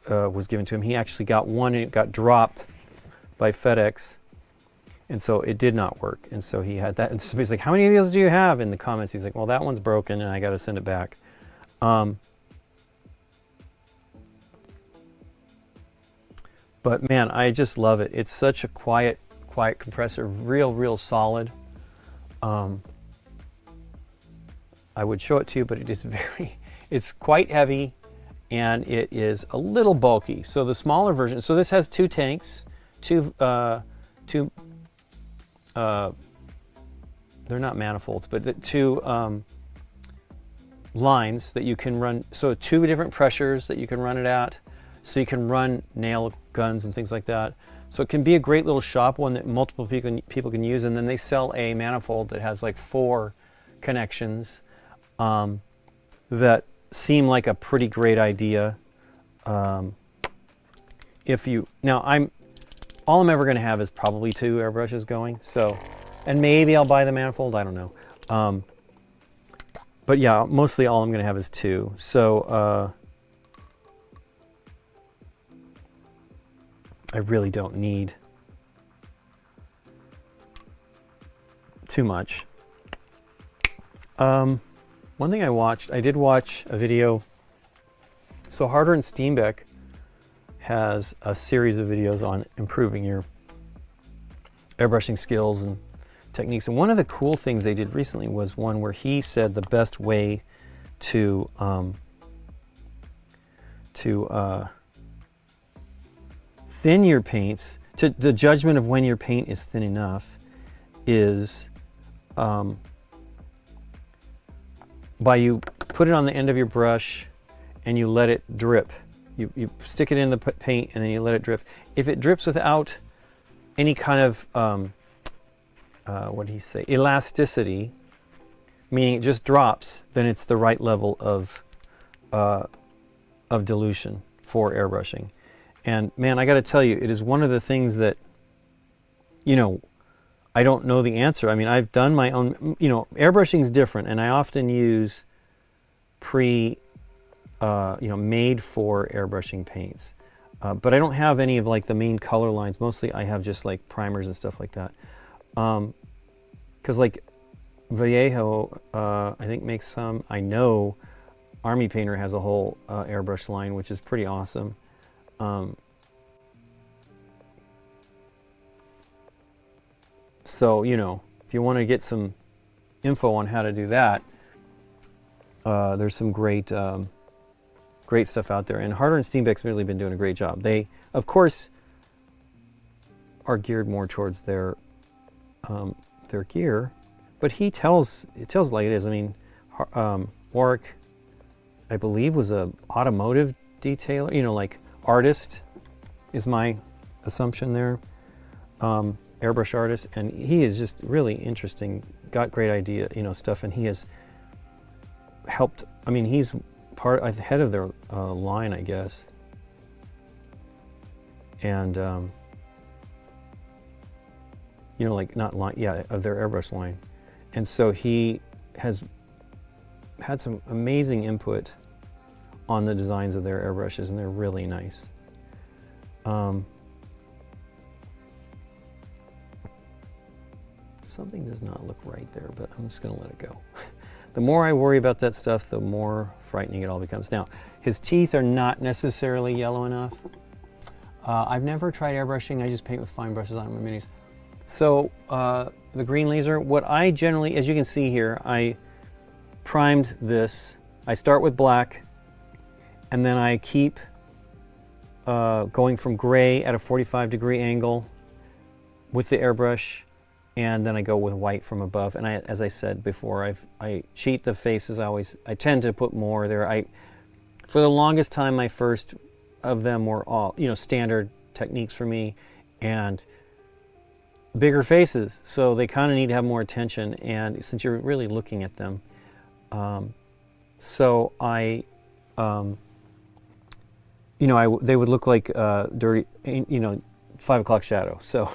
was given to him. He actually got one and it got dropped by FedEx, and so it did not work. And so he had that. And somebody's like, how many of those do you have? In the comments, he's like, well, that one's broken and I got to send it back. But man, I just love it. It's such a quiet compressor, real solid. I would show it to you, but it is it's quite heavy and it is a little bulky. So the smaller version, so this has 2 tanks, they're not manifolds, but 2 lines that you can run. So 2 different pressures that you can run it at. So you can run nail guns and things like that. So it can be a great little shop one that multiple people can use. And then they sell a manifold that has like 4 connections that seem like a pretty great idea. If you, now all I'm ever going to have is probably 2 airbrushes going. So, and maybe I'll buy the manifold, I don't know. But yeah, mostly all I'm going to have is 2. So I really don't need too much. One thing I did watch a video. So Harder and Steenbeck has a series of videos on improving your airbrushing skills and techniques. And one of the cool things they did recently was one where he said the best way to thin your paints, the judgment of when your paint is thin enough is by you put it on the end of your brush and you let it drip. You stick it in the paint and then you let it drip. If it drips without any kind of, what did he say, elasticity, meaning it just drops, then it's the right level of dilution for airbrushing. And man, I got to tell you, it is one of the things that, you know, I don't know the answer. I mean, I've done my own, you know, airbrushing is different, and I often use made for airbrushing paints. But I don't have any of like the main color lines. Mostly I have just like primers and stuff like that. Because like Vallejo, I think makes some. I know Army Painter has a whole airbrush line, which is pretty awesome. So, you know, if you want to get some info on how to do that, there's some great stuff out there. And Harder and Steenbeck's really been doing a great job. They, of course, are geared more towards their gear, but it tells like it is. I mean, Warwick, I believe, was a automotive detailer, you know, like artist is my assumption there, airbrush artist, and he is just really interesting, got great idea, you know, stuff, and he has helped. I mean, he's head of their line, I guess, and you know, like not line, yeah, of their airbrush line, and so he has had some amazing input on the designs of their airbrushes, and they're really nice. Something does not look right there, but I'm just going to let it go. The more I worry about that stuff, the more frightening it all becomes. Now, his teeth are not necessarily yellow enough. I've never tried airbrushing. I just paint with fine brushes on my minis. So the green laser, what I generally, as you can see here, I primed this. I start with black, and then I keep going from gray at a 45-degree angle with the airbrush, and then I go with white from above. And as I said before, I cheat the faces. I tend to put more there. For the longest time, my first of them were all, you know, standard techniques for me, and bigger faces, so they kind of need to have more attention, and since you're really looking at them, so I you know, they would look like dirty, you know, 5 o'clock shadow. So,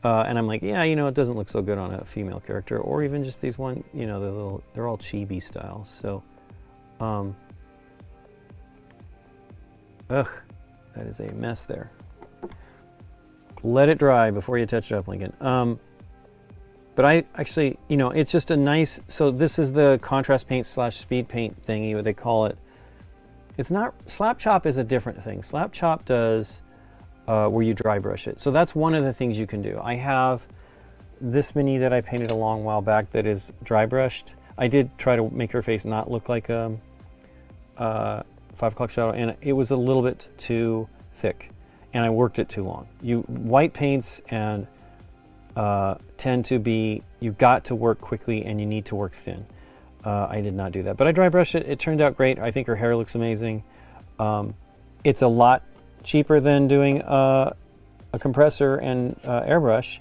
and I'm like, yeah, you know, it doesn't look so good on a female character, or even just these one, you know, they're all chibi styles. So, ugh, that is a mess there. Let it dry before you touch it up, Lincoln. But I actually, you know, it's just a nice, so this is the contrast paint / speed paint thingy, what they call it. It's not, slap chop is a different thing. Slap chop does where you dry brush it. So that's one of the things you can do. I have this mini that I painted a long while back that is dry brushed. I did try to make her face not look like a 5 o'clock shadow, and it was a little bit too thick, and I worked it too long. White paints and tend to be, you've got to work quickly and you need to work thin. I did not do that, but I dry brushed it. It turned out great. I think her hair looks amazing. It's a lot cheaper than doing a compressor and airbrush.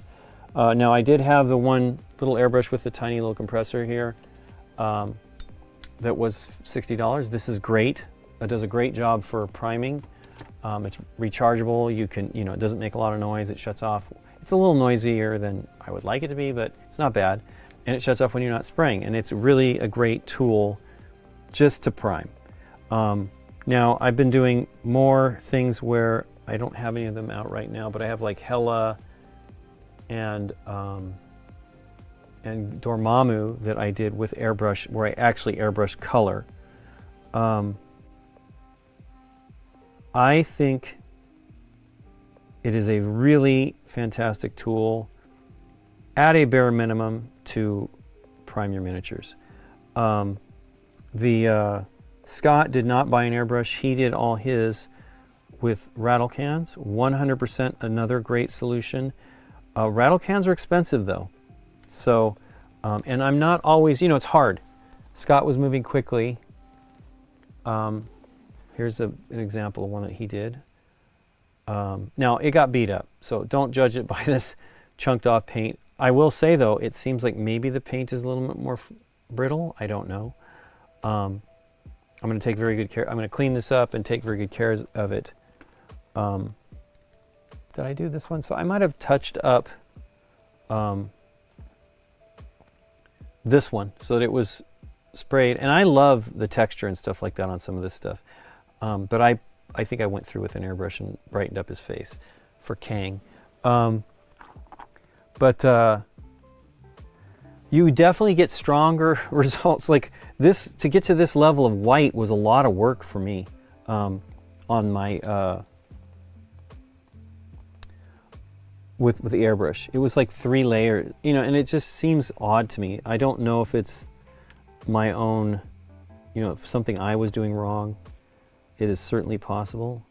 Now I did have the one little airbrush with the tiny little compressor here that was $60. This is great. It does a great job for priming. It's rechargeable. You can, you know, it doesn't make a lot of noise. It shuts off. It's a little noisier than I would like it to be, but it's not bad. And it shuts off when you're not spraying. And it's really a great tool just to prime. Now I've been doing more things where I don't have any of them out right now, but I have like Hella and Dormammu that I did with airbrush, where I actually airbrush color. I think it is a really fantastic tool at a bare minimum to prime your miniatures. Scott did not buy an airbrush. He did all his with rattle cans. 100% another great solution. Rattle cans are expensive though. So, and I'm not always, you know, it's hard. Scott was moving quickly. Here's an example of one that he did. Now, it got beat up, so don't judge it by this chunked off paint. I will say, though, it seems like maybe the paint is a little bit more brittle. I don't know. I'm going to take very good care. I'm going to clean this up and take very good care of it. Did I do this one? So I might have touched up this one so that it was sprayed. And I love the texture and stuff like that on some of this stuff. But I think I went through with an airbrush and brightened up his face for Kang. But you definitely get stronger results. Like this, to get to this level of white was a lot of work for me on my with the airbrush. It was like 3 layers, you know, and it just seems odd to me. I don't know if it's my own, you know, if something I was doing wrong. It is certainly possible.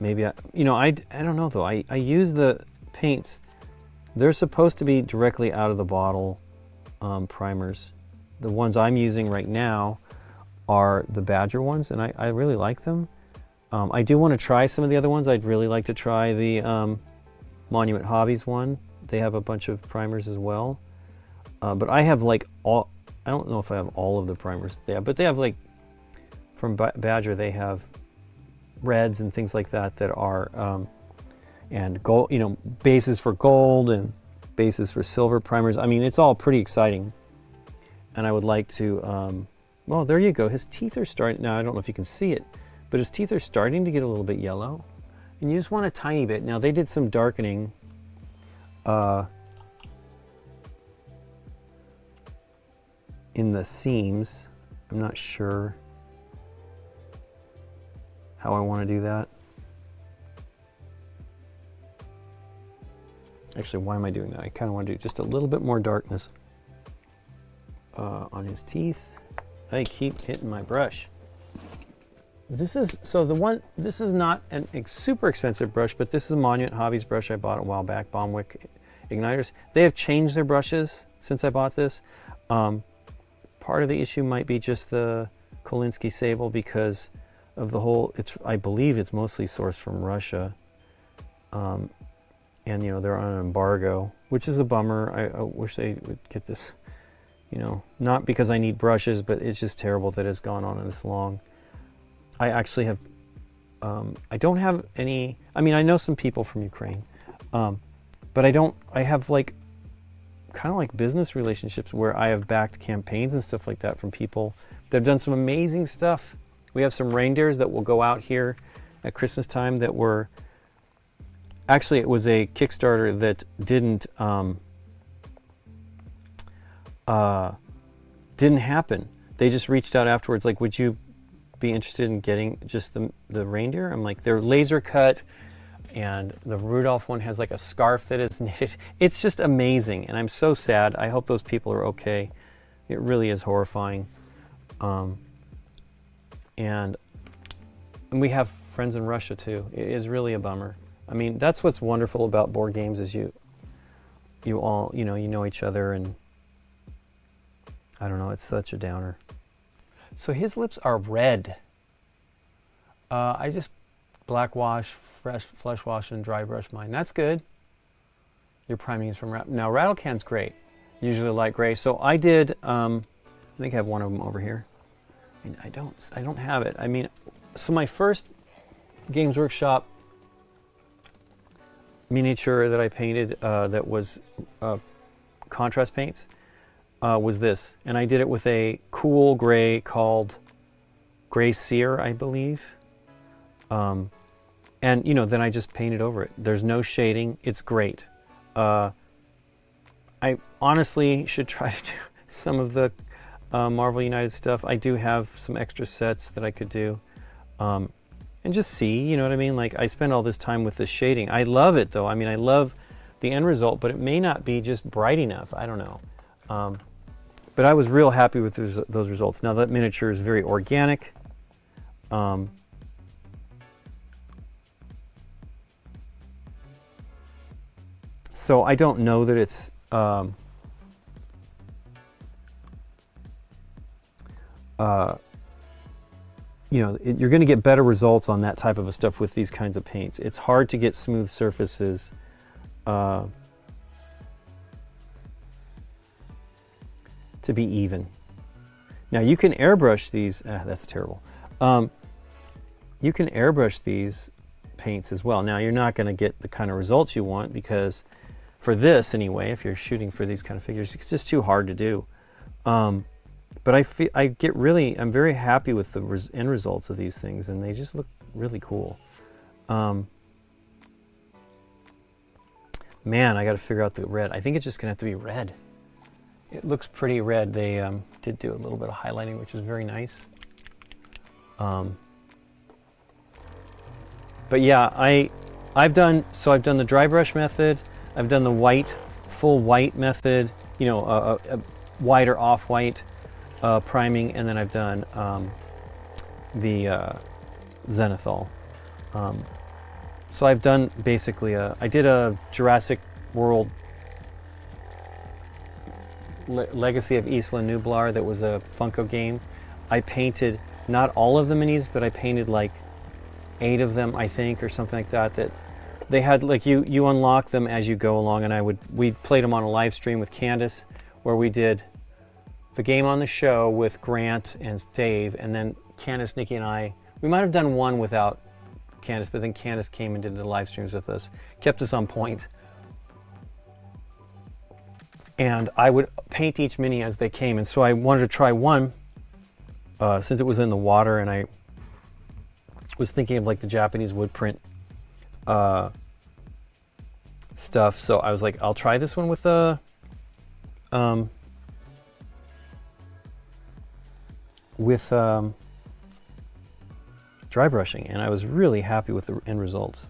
Maybe I don't know though. I use the paints. They're supposed to be directly out of the bottle primers. The ones I'm using right now are the Badger ones, and I really like them. I do want to try some of the other ones. I'd really like to try the Monument Hobbies one. They have a bunch of primers as well. But I have like all, I don't know if I have all of the primers they have, but they have like, from Badger, they have reds and things like that that are, and gold, you know, bases for gold and bases for silver primers. I mean, it's all pretty exciting. And I would like to, well, there you go. His teeth are starting, now I don't know if you can see it, but his teeth are starting to get a little bit yellow. And you just want a tiny bit. Now they did some darkening. In the seams. I'm not sure how I want to do that. Actually, why am I doing that? I kind of want to do just a little bit more darkness on his teeth. I keep hitting my brush. This is, so the one, this is not a super expensive brush, but this is a Monument Hobbies brush I bought a while back, Baumwick Igniters. They have changed their brushes since I bought this. Part of the issue might be just the Kolinsky Sable because of the whole, I believe it's mostly sourced from Russia. And you know, they're on an embargo, which is a bummer. I wish they would get this You know, not because I need brushes, but it's just terrible that it's gone on this long. I actually have, I don't have any, I mean, I know some people from Ukraine, but I have like, kind of like business relationships where I have backed campaigns and stuff like that from people that have done some amazing stuff. We have some reindeers that will go out here at Christmas time that were, actually it was a Kickstarter that didn't happen. They just reached out afterwards, like, would you be interested in getting just the reindeer? I'm like, they're laser cut, and the Rudolph one has like a scarf that is knitted. It's just amazing, and I'm so sad. I hope those people are okay. It really is horrifying. And we have friends in Russia too. It is really a bummer. I mean, that's what's wonderful about board games is you all, you know each other, and I don't know, it's such a downer. So his lips are red. I just black wash, flesh wash, and dry brush mine. That's good. Your priming is from now. Rattle Can's great. Usually light gray. So I did. I think I have one of them over here. I mean, I don't have it. I mean, so my first Games Workshop miniature that I painted that was contrast paints was this, and I did it with a cool gray called Gray Sear, I believe. And you know, then I just painted over it. There's no shading. It's great. I honestly should try to do some of the Marvel United stuff. I do have some extra sets that I could do. And just see, you know what I mean? Like, I spend all this time with the shading. I love it though. I mean, I love the end result, but it may not be just bright enough. I don't know. But I was real happy with those results. Now that miniature is very organic. So I don't know that it's you know, you're going to get better results on that type of stuff with these kinds of paints. It's hard to get smooth surfaces to be even. Now you can airbrush these. That's terrible. You can airbrush these paints as well. Now you're not going to get the kind of results you want, because for this anyway, if you're shooting for these kind of figures, it's just too hard to do. But I'm very happy with the end results of these things, and they just look really cool. Man, I got to figure out the red. I think it's just going to have to be red. It looks pretty red. They did do a little bit of highlighting, which is very nice. But yeah, I've done the dry brush method. I've done the full white method. You know, a white or off-white priming, and then I've done the zenithal. So I've done basically I did a Jurassic World Legacy of Isla Nublar that was a Funko game. I painted not all of the minis, but I painted like 8 of them, I think, or something like that. That they had, like, you unlock them as you go along, and we played them on a live stream with Candace, where we did the game on the show with Grant and Dave, and then Candace, Nikki, and I. We might have done one without Candace, but then Candace came and did the live streams with us, kept us on point. And I would paint each mini as they came, and so I wanted to try one since it was in the water, and I was thinking of like the Japanese wood print stuff. So I was like, I'll try this one with a dry brushing, and I was really happy with the end results.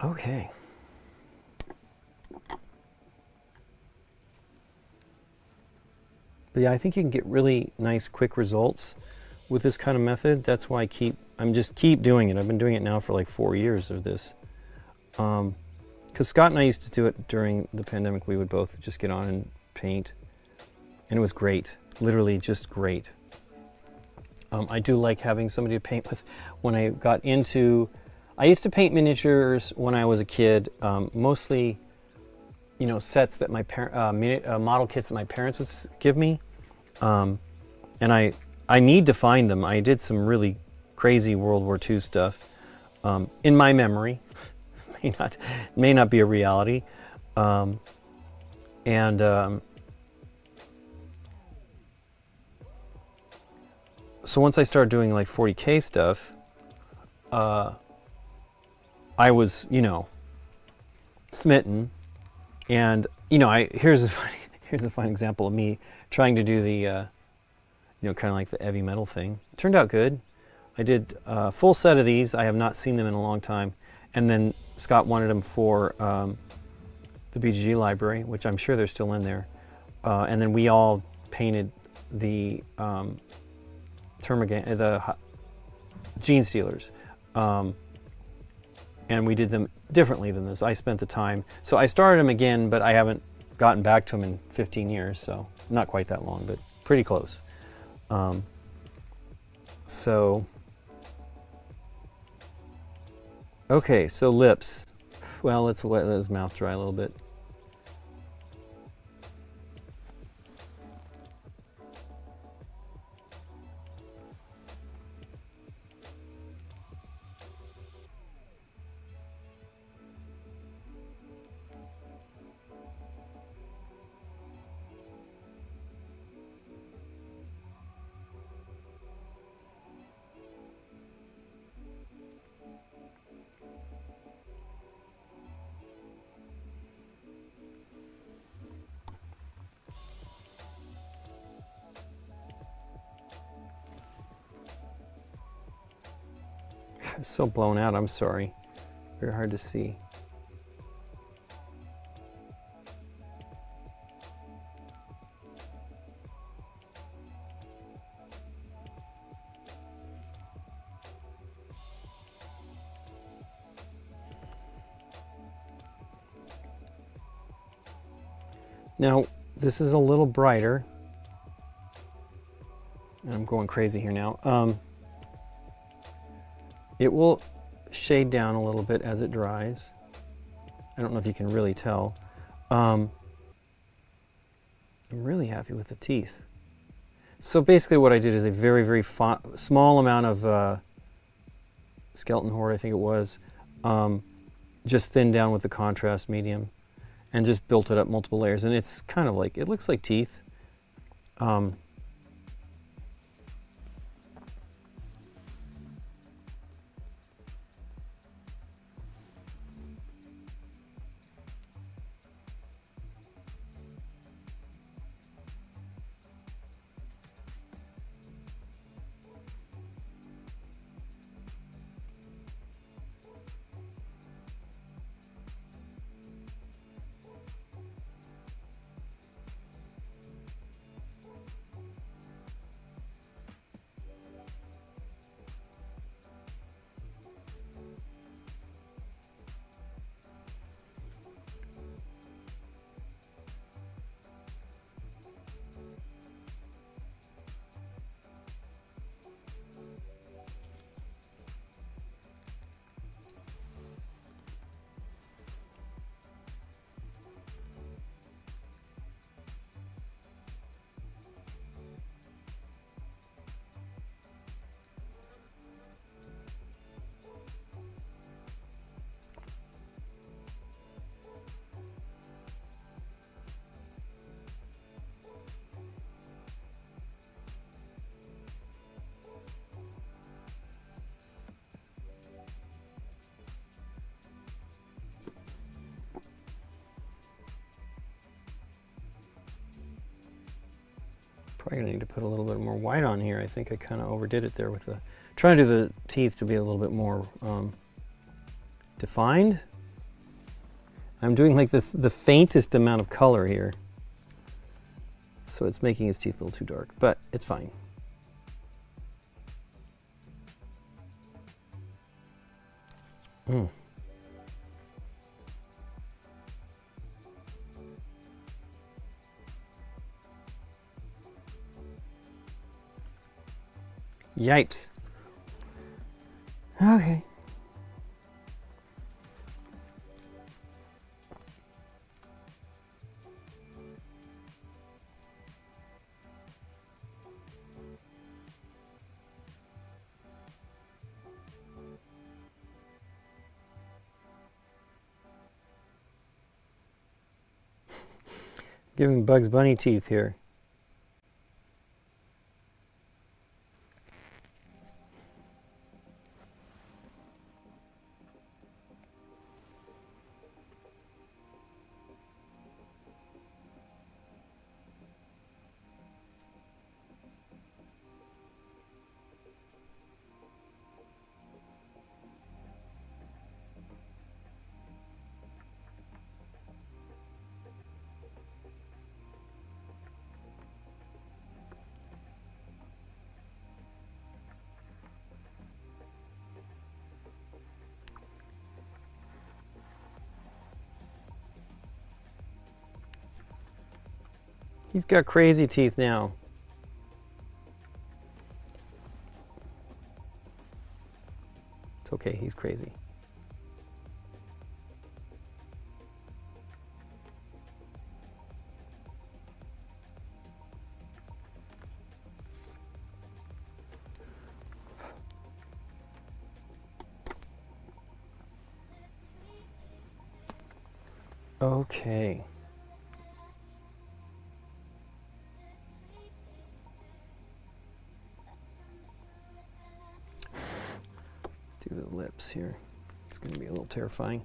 Okay. But yeah, I think you can get really nice quick results with this kind of method. That's why I'm just keep doing it. I've been doing it now for like 4 years of this. Because Scott and I used to do it during the pandemic. We would both just get on and paint, and it was great, literally just great. I do like having somebody to paint with. When I got into, I used to paint miniatures when I was a kid, mostly, you know, sets that my model kits that my parents would give me, and I need to find them. I did some really crazy World War II stuff in my memory. may not be a reality, so once I started doing like 40K stuff, I was, you know, smitten. And you know, here's a fun example of me trying to do the, you know, kind of like the heavy metal thing. It turned out good. I did a full set of these. I have not seen them in a long time. And then Scott wanted them for the BGG library, which I'm sure they're still in there. And then we all painted the the Gene Stealers. And we did them differently than this. I spent the time. So I started them again, but I haven't gotten back to them in 15 years. So not quite that long, but pretty close. Okay, so lips. Well, let's let his mouth dry a little bit. It's so blown out, I'm sorry. Very hard to see. Now, this is a little brighter. And I'm going crazy here now. It will shade down a little bit as it dries. I don't know if you can really tell. I'm really happy with the teeth. So basically what I did is a very, very small amount of skeleton horde, I think it was, just thinned down with the contrast medium and just built it up multiple layers. And it's kind of like, it looks like teeth. Probably gonna need to put a little bit more white on here. I think I kind of overdid it there with the, trying to do the teeth to be a little bit more defined. I'm doing like the faintest amount of color here. So it's making his teeth a little too dark, but it's fine. Yipes. Okay. Giving Bugs Bunny teeth here. He's got crazy teeth now. It's okay, he's crazy. Okay. Do the lips here. It's going to be a little terrifying.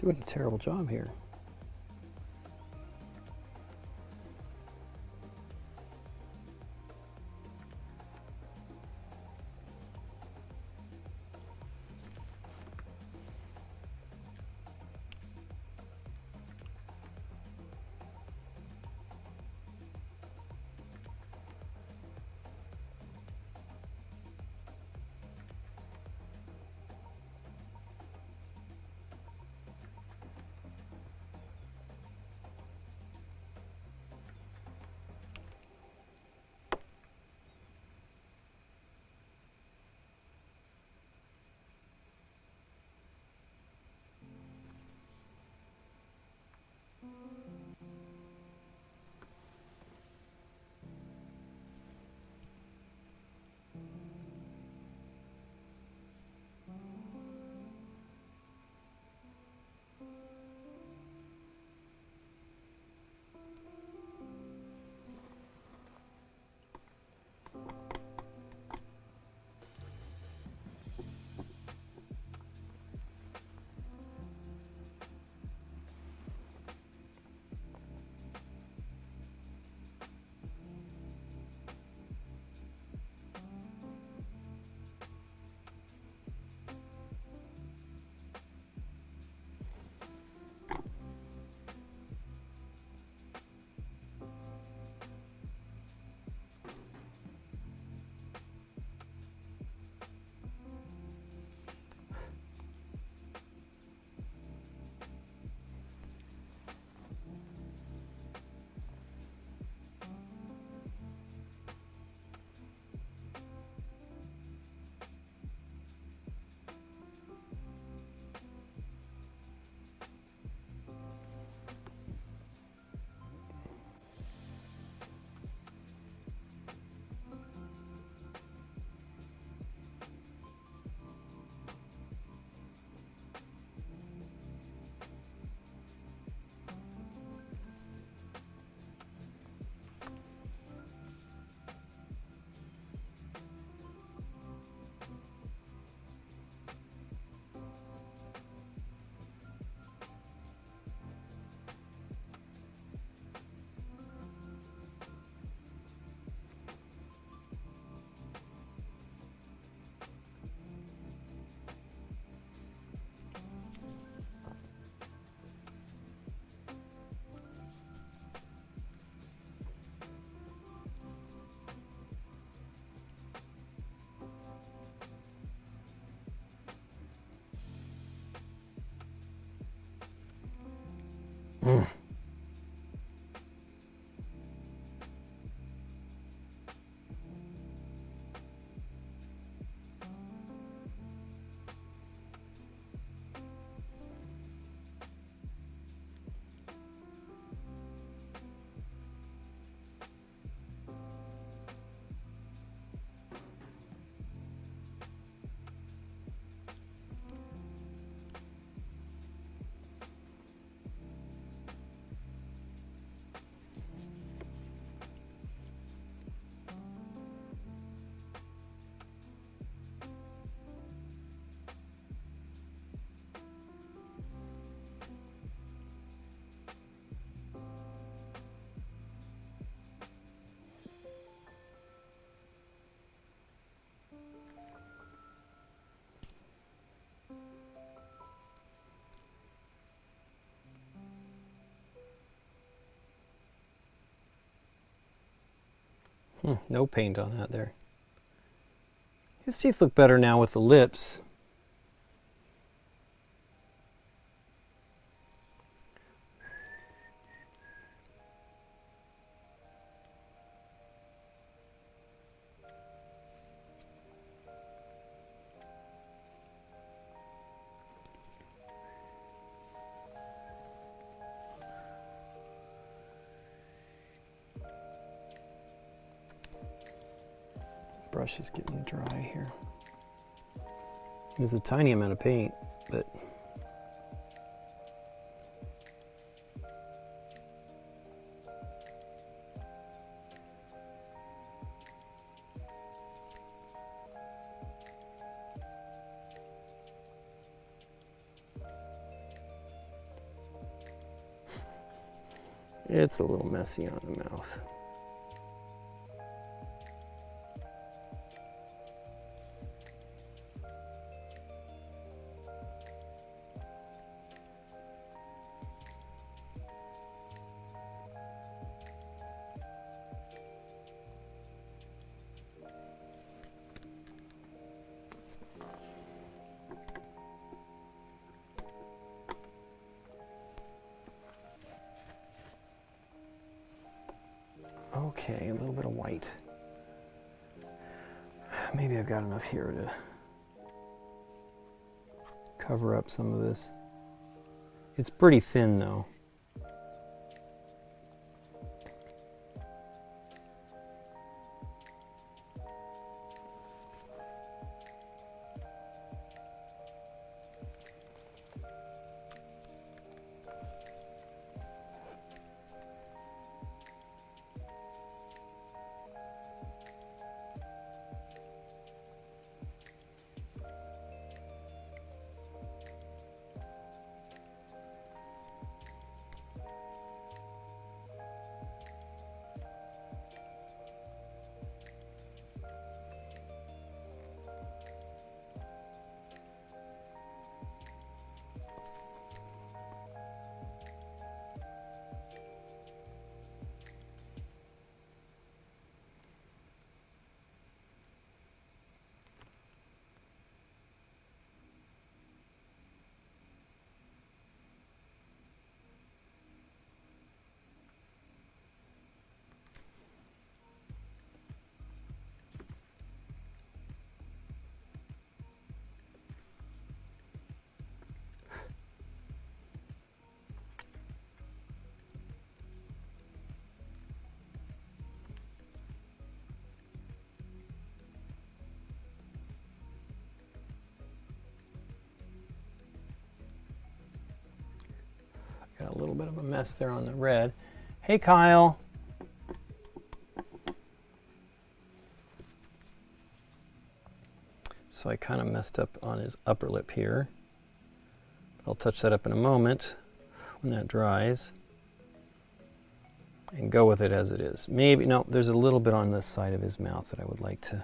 Doing a terrible job here. No paint on that there. His teeth look better now with the lips. Brush is getting dry here. There's a tiny amount of paint, but it's a little messy on the mouth. Okay, a little bit of white. Maybe I've got enough here to cover up some of this. It's pretty thin though. Got a little bit of a mess there on the red. Hey, Kyle. So I kind of messed up on his upper lip here. I'll touch that up in a moment when that dries. And go with it as it is. Maybe, no, there's a little bit on this side of his mouth that I would like to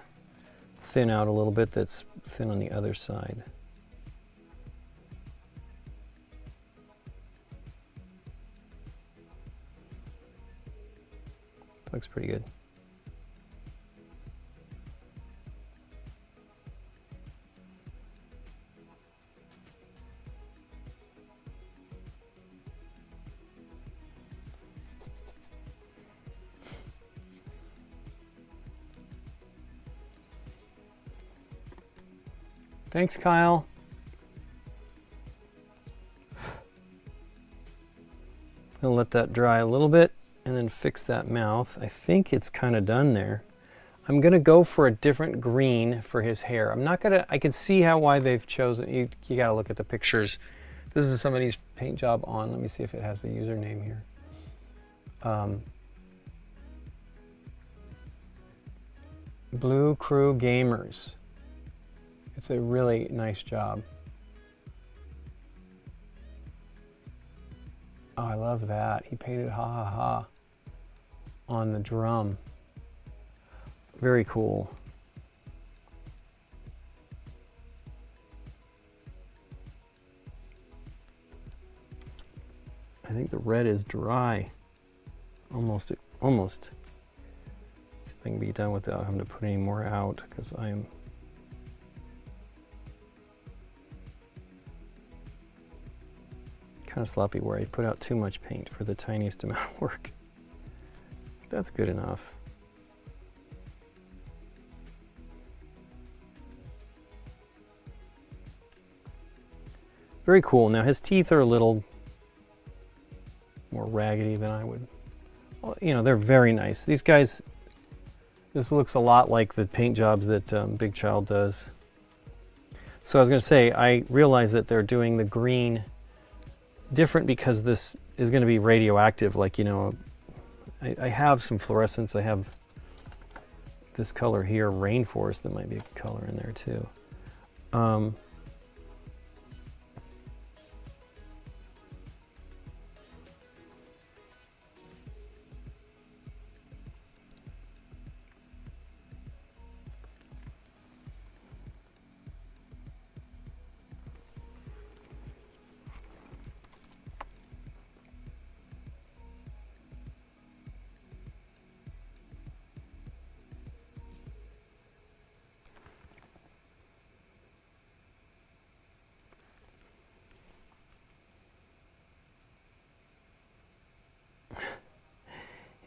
thin out a little bit that's thin on the other side. Looks pretty good. Thanks, Kyle. I'll let that dry a little bit and then fix that mouth. I think it's kind of done there. I'm gonna go for a different green for his hair. I'm not gonna, I can see why they've chosen, you gotta look at the pictures. This is somebody's paint job on, let me see if it has the username here. Blue Crew Gamers. It's a really nice job. Oh, I love that. He painted ha ha ha on the drum. Very cool. I think the red is dry. Almost. See if I thing be done without having to put any more out, because I'm kind of sloppy where I put out too much paint for the tiniest amount of work. That's good enough. Very cool. Now his teeth are a little more raggedy than I would. Well, you know, they're very nice. These guys, this looks a lot like the paint jobs that Big Child does. So I was going to say, I realize that they're doing the green different because this is going to be radioactive. Like, you know, I have some fluorescence. I have this color here, rainforest, that might be a color in there too.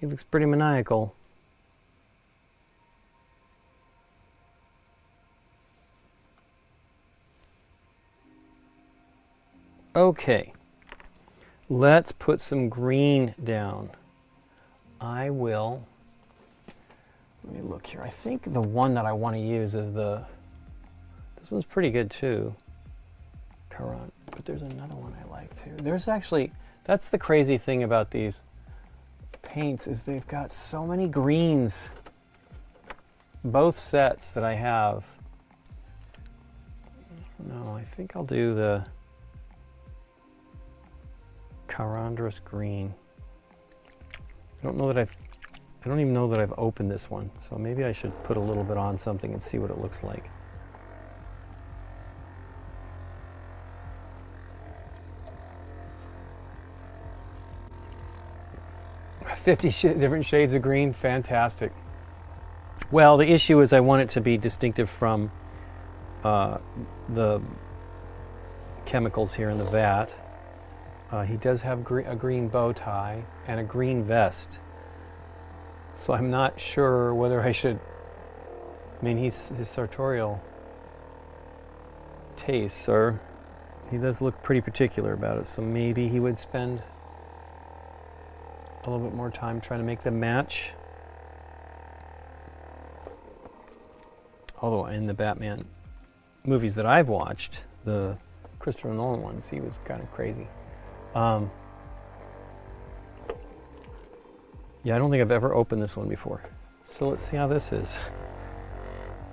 He looks pretty maniacal. Okay, let's put some green down. I will, let me look here. I think the one that I want to use is this one's pretty good too. Current, but there's another one I like too. There's actually, that's the crazy thing about these paints, is they've got so many greens. Both sets that I have. No, I think I'll do the Carandrous green. I don't even know that I've opened this one, so maybe I should put a little bit on something and see what it looks like. Different shades of green, fantastic. Well, the issue is I want it to be distinctive from the chemicals here in the vat. He does have a green bow tie and a green vest. So I'm not sure whether I should, I mean, his sartorial tastes are, he does look pretty particular about it, so maybe he would spend a little bit more time trying to make them match. Although in the Batman movies that I've watched, the Christopher Nolan ones, he was kind of crazy. Yeah, I don't think I've ever opened this one before. So let's see how this is.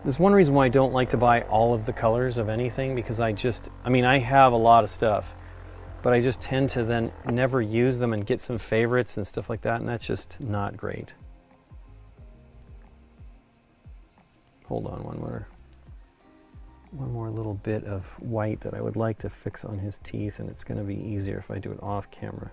There's one reason why I don't like to buy all of the colors of anything, because I have a lot of stuff, but I just tend to then never use them and get some favorites and stuff like that, and that's just not great. Hold on, one more little bit of white that I would like to fix on his teeth, and it's going to be easier if I do it off camera.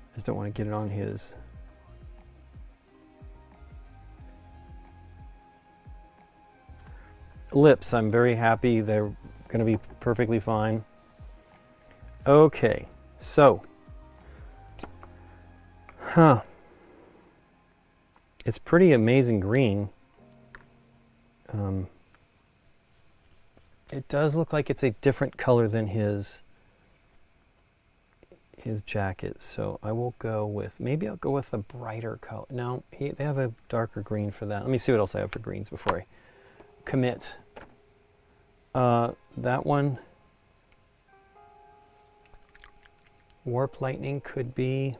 I just don't want to get it on his lips. I'm very happy. They're going to be perfectly fine. Okay, so, it's pretty amazing green. It does look like it's a different color than his jacket, so I will go with, maybe I'll go with a brighter color. No, they have a darker green for that. Let me see what else I have for greens before I commit. That one, Warp Lightning could be,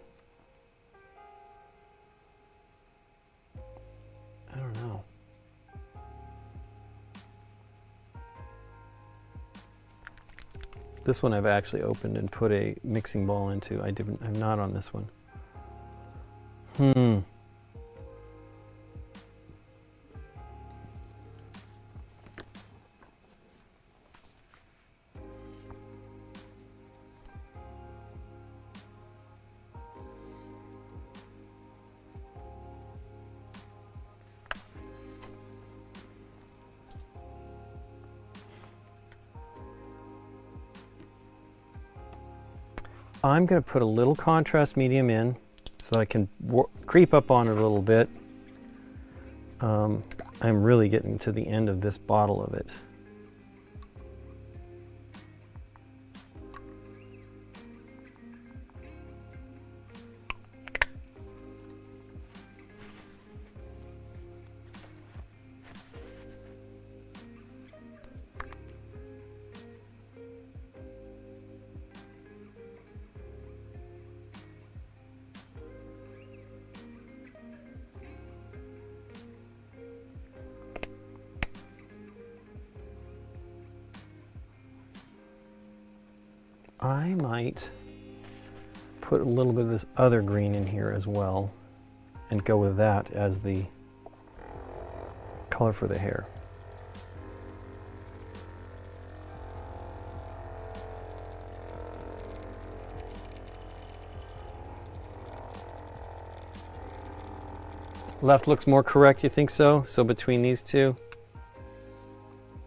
I don't know. This one I've actually opened and put a mixing bowl into. I'm not on this one. I'm going to put a little contrast medium in so that I can creep up on it a little bit. I'm really getting to the end of this bottle of it. I might put a little bit of this other green in here as well and go with that as the color for the hair. Left looks more correct, you think so? So between these two?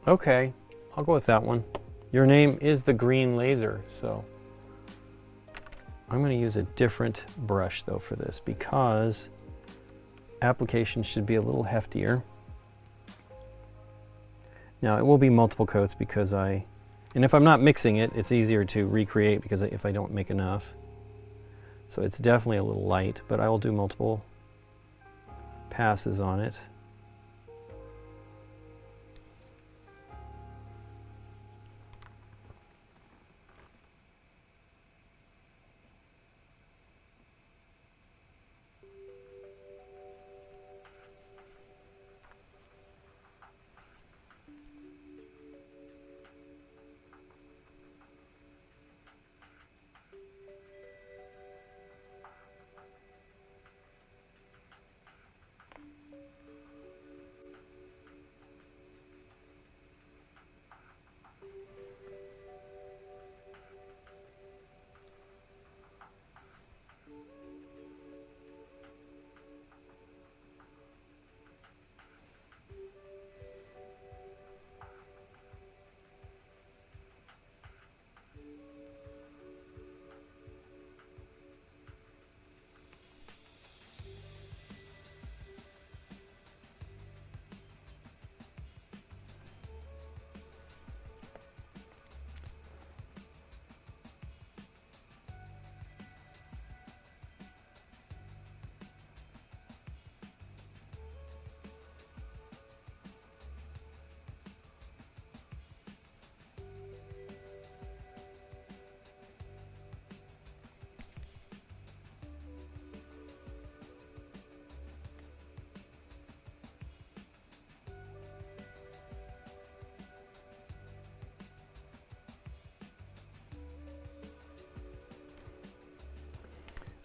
Okay, I'll go with that one. Your name is the green laser, so I'm going to use a different brush though for this because application should be a little heftier. Now it will be multiple coats because and if I'm not mixing it, it's easier to recreate because if I don't make enough. So it's definitely a little light, but I will do multiple passes on it.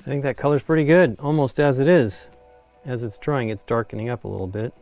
I think that color's pretty good, almost as it is. As it's drying, it's darkening up a little bit.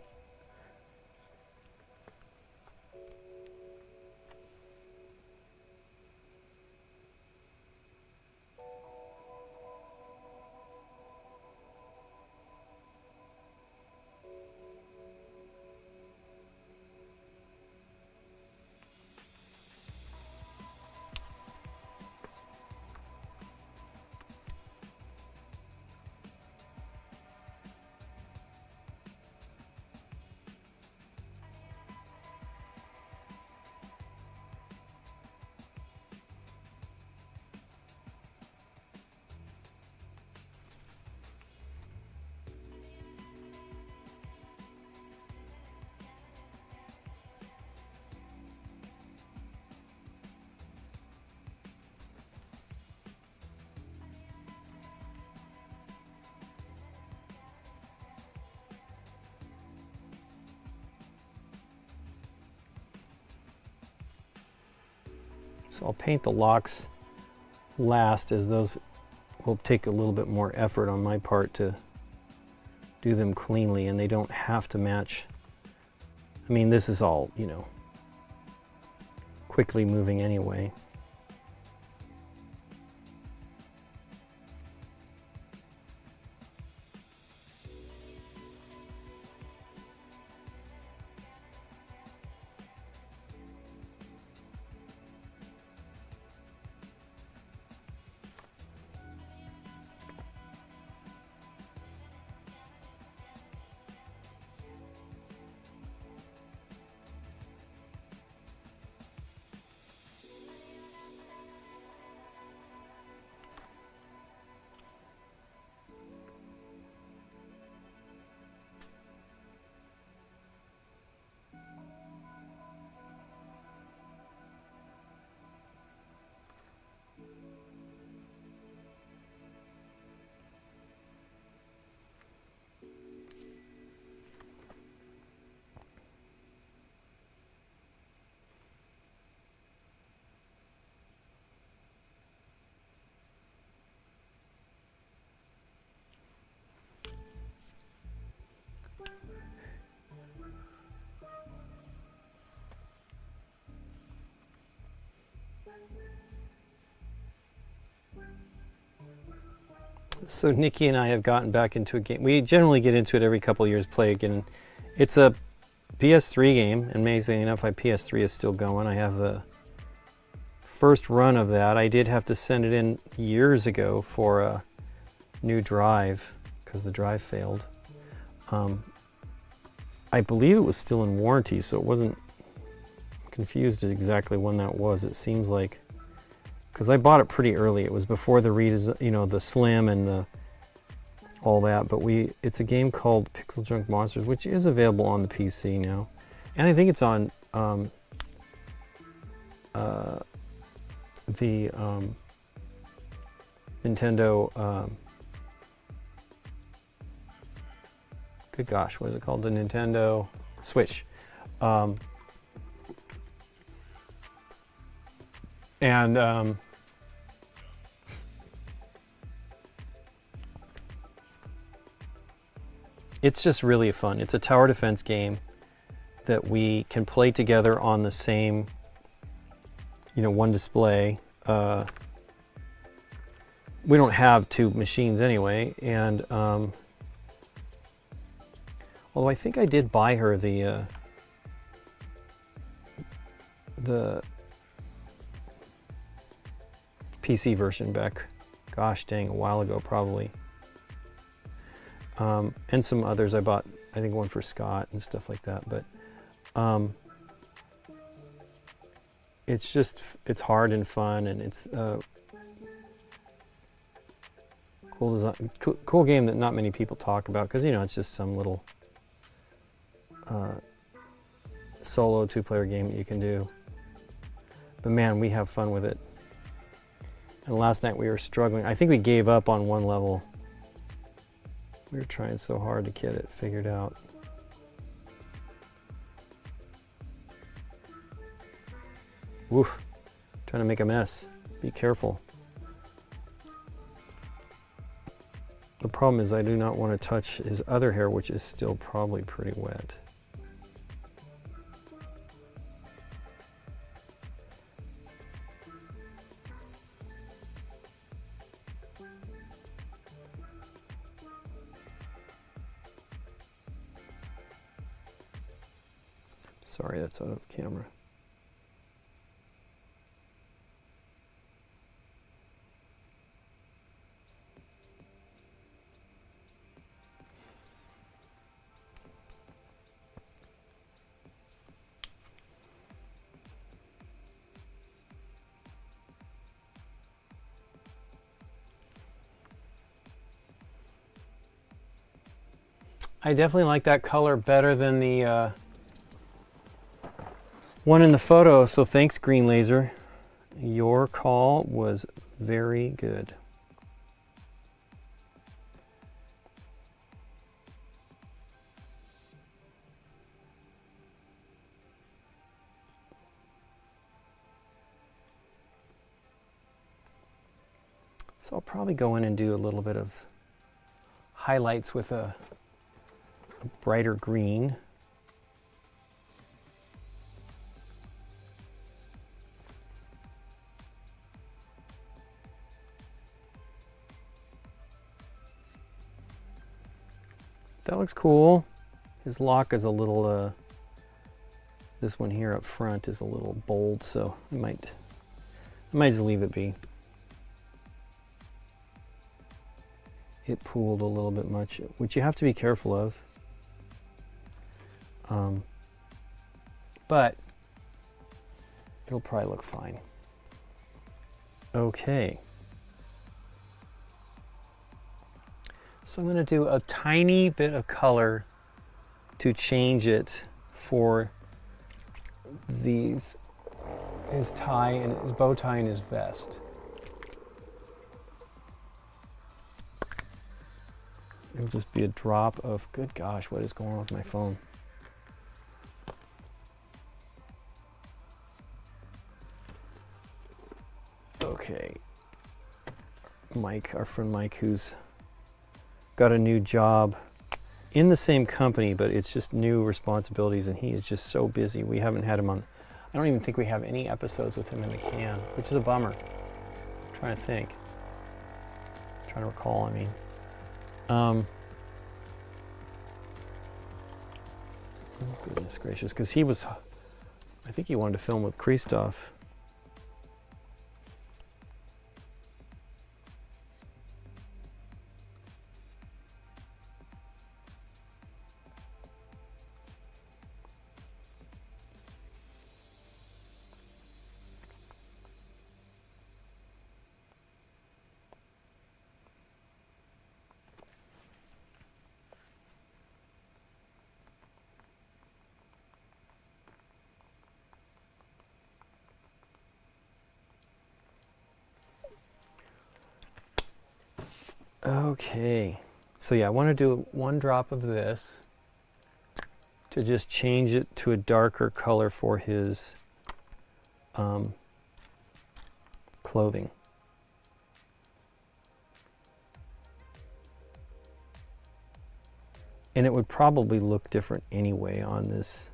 So I'll paint the locks last, as those will take a little bit more effort on my part to do them cleanly, and they don't have to match. I mean, this is all, you know, quickly moving anyway. So Nikki and I have gotten back into a game. We generally get into it every couple of years, play again. It's a PS3 game, and amazingly enough, my PS3 is still going. I have the first run of that. I did have to send it in years ago for a new drive because the drive failed. I believe it was still in warranty, so it wasn't confused exactly when that was. It seems like, because I bought it pretty early. It was before the the Slim and the all that. But it's a game called Pixel Junk Monsters, which is available on the PC now, and I think it's on the Nintendo. Good gosh, what is it called? The Nintendo Switch. It's just really fun. It's a tower defense game that we can play together on the same, one display. We don't have two machines anyway, and although I think I did buy her the PC version back, gosh dang, a while ago probably. And some others I bought, I think one for Scott and stuff like that. But it's hard and fun, and it's cool design, cool game that not many people talk about because it's just some little solo two-player game that you can do. But man, we have fun with it. And last night we were struggling. I think we gave up on one level. We were trying so hard to get it figured out. Woof. Trying to make a mess. Be careful. The problem is I do not want to touch his other hair, which is still probably pretty wet. Sorry, that's out of camera. I definitely like that color better than the one in the photo, so thanks, Green Laser. Your call was very good. So I'll probably go in and do a little bit of highlights with a brighter green. That looks cool. His lock is a little, this one here up front is a little bold, so I might just leave it be. It pooled a little bit much, which you have to be careful of. But it'll probably look fine. Okay. So I'm going to do a tiny bit of color to change it for his tie and his bow tie and his vest. It'll just be a drop of, good gosh, what is going on with my phone? Okay. Mike, our friend Mike, who's got a new job in the same company, but it's just new responsibilities, and he is just so busy. We haven't had him on. I don't even think we have any episodes with him in the can, which is a bummer. I'm trying to think. trying to recall, I mean. Oh, goodness gracious, because he was, I think he wanted to film with Christoph. Okay, so yeah, I want to do 1 drop of this to just change it to a darker color for his clothing. And it would probably look different anyway on this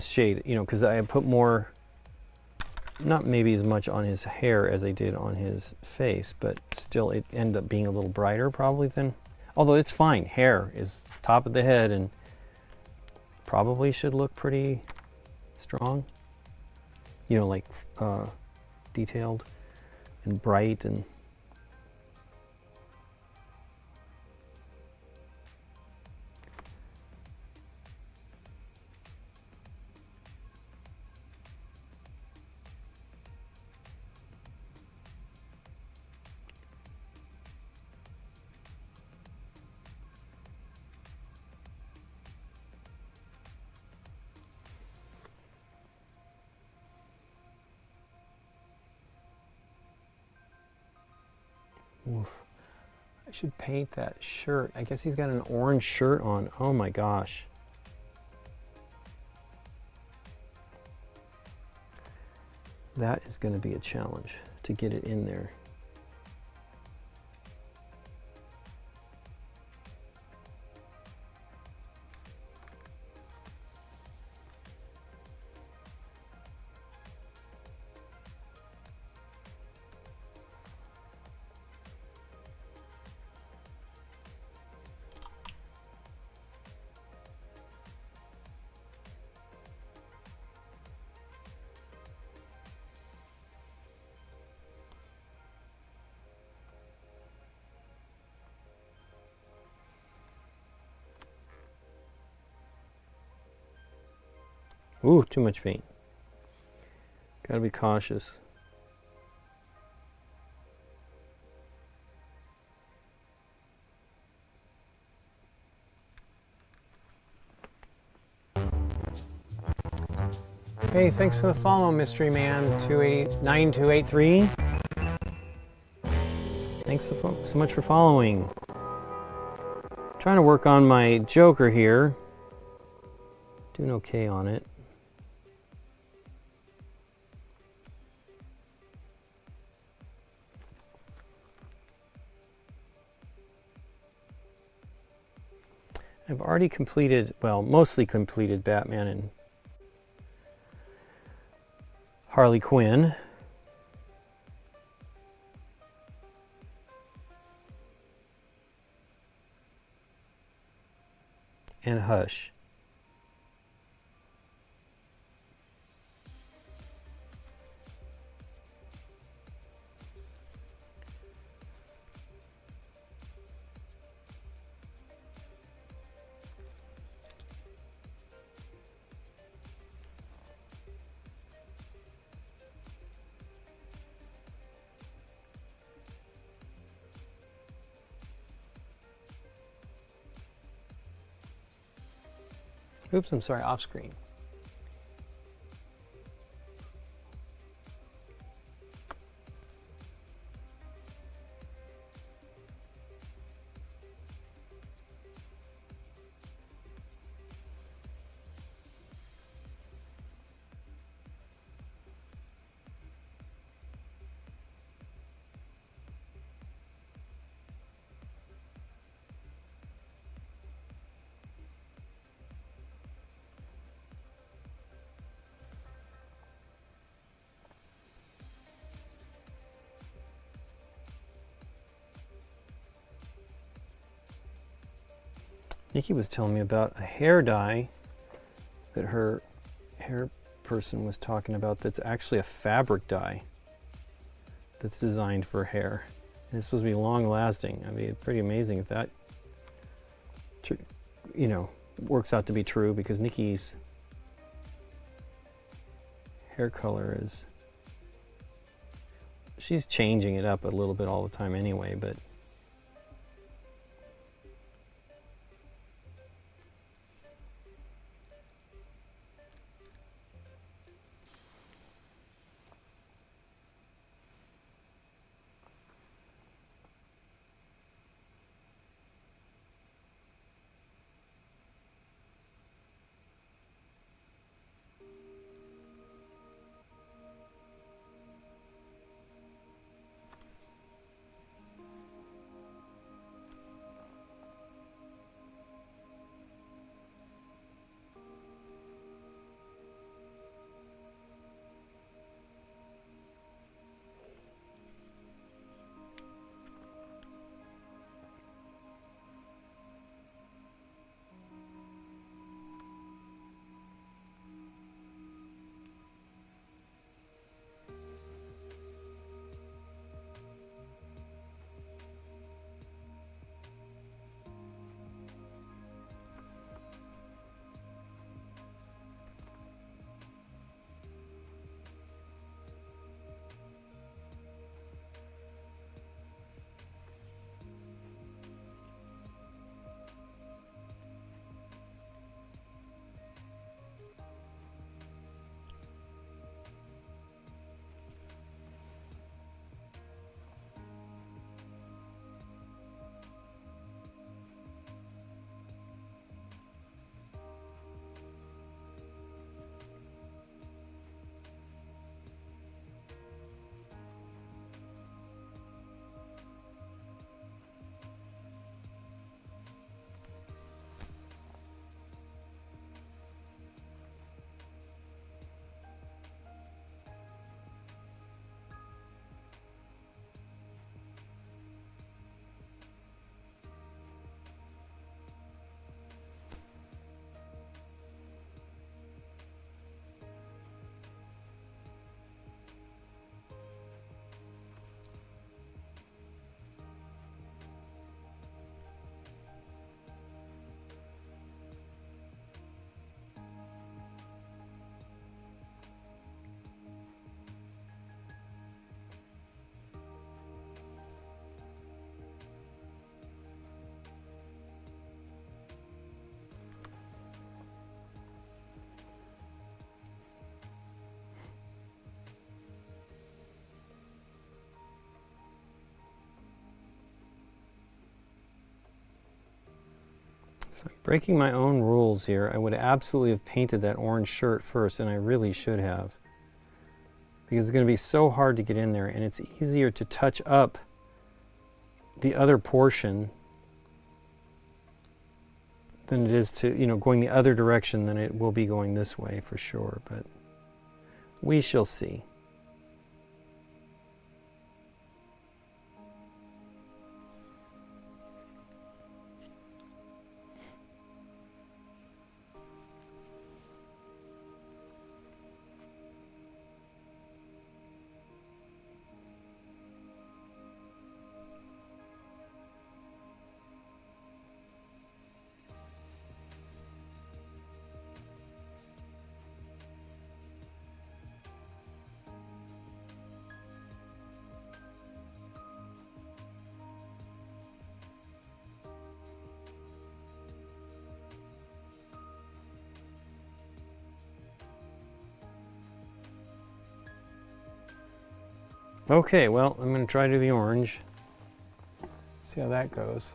shade, you know, because I put more, not maybe as much on his hair as I did on his face, but still it ended up being a little brighter probably than, although it's fine. Hair is top of the head and probably should look pretty strong, you know, like detailed and bright and oof. I should paint that shirt. I guess he's got an orange shirt on. Oh my gosh. That is going to be a challenge to get it in there. Ooh, too much paint. Gotta be cautious. Hey, thanks for the follow, Mystery Man 9283. Thanks so much for following. Trying to work on my Joker here. Doing okay on it. I've already completed, well, mostly completed Batman and Harley Quinn. And Hush. Oops, I'm sorry, off screen. Nikki was telling me about a hair dye that her hair person was talking about that's actually a fabric dye that's designed for hair. And it's supposed to be long lasting. I mean, it's pretty amazing if that, you know, works out to be true, because Nikki's hair color is, she's changing it up a little bit all the time anyway, but so I'm breaking my own rules here. I would absolutely have painted that orange shirt first, and I really should have, because it's going to be so hard to get in there, and it's easier to touch up the other portion than it is to, you know, going the other direction than it will be going this way for sure, but we shall see. Okay, well, I'm going to try to do the orange. See how that goes.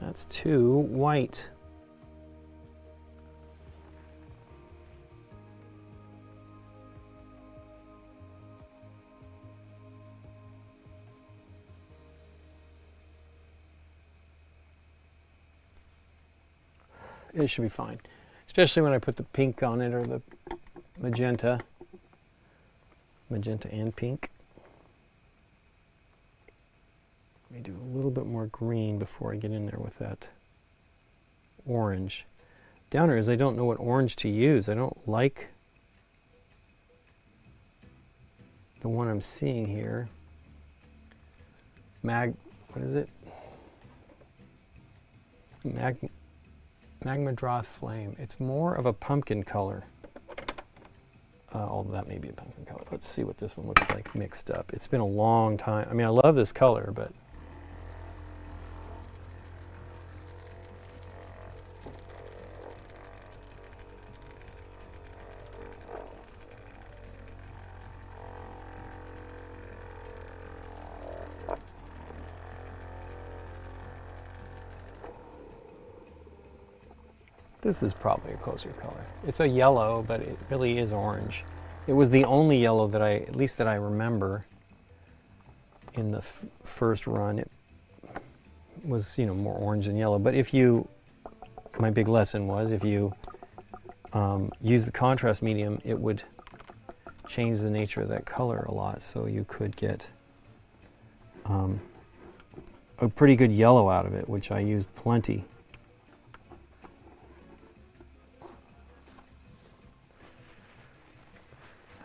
That's too white. It should be fine, especially when I put the pink on it, or the magenta and pink. Let me do a little bit more green before I get in there with that orange. Downer is I don't know what orange to use. I don't like the one I'm seeing here. What is it? Magma Droth Flame. It's more of a pumpkin color. Although that may be a pumpkin color. Let's see what this one looks like mixed up. It's been a long time. I mean, I love this color, but this is probably a closer color. It's a yellow, but it really is orange. It was the only yellow that at least that I remember in the first run. It was, more orange than yellow. But my big lesson was, if you use the contrast medium, it would change the nature of that color a lot. So you could get a pretty good yellow out of it, which I used plenty.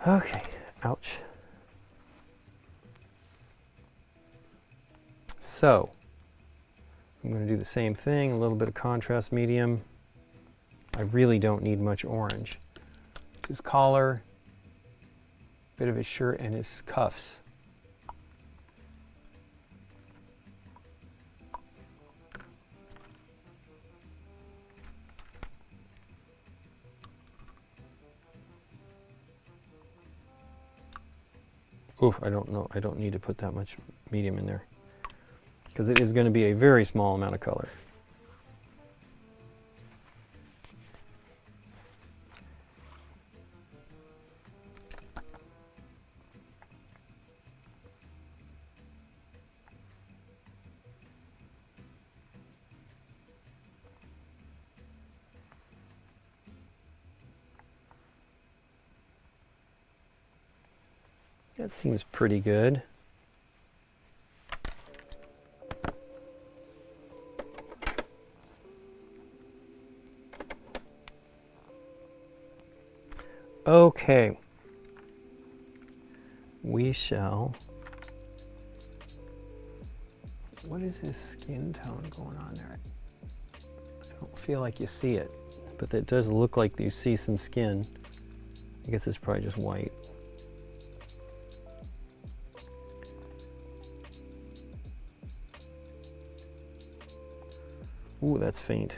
Okay, ouch. So, I'm going to do the same thing, a little bit of contrast medium. I really don't need much orange. His collar, bit of his shirt, and his cuffs. Oof, I don't know. I don't need to put that much medium in there, because it is going to be a very small amount of color. That seems pretty good. Okay. We shall. What is his skin tone going on there? I don't feel like you see it, but it does look like you see some skin. I guess it's probably just white. Ooh, that's faint.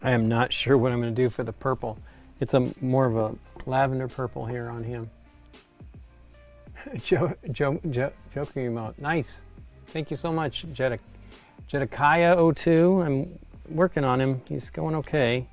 I am not sure what I'm going to do for the purple. It's more of a lavender purple here on him. Joking about. Nice. Thank you so much, Jedekiah02. I'm working on him. He's going okay.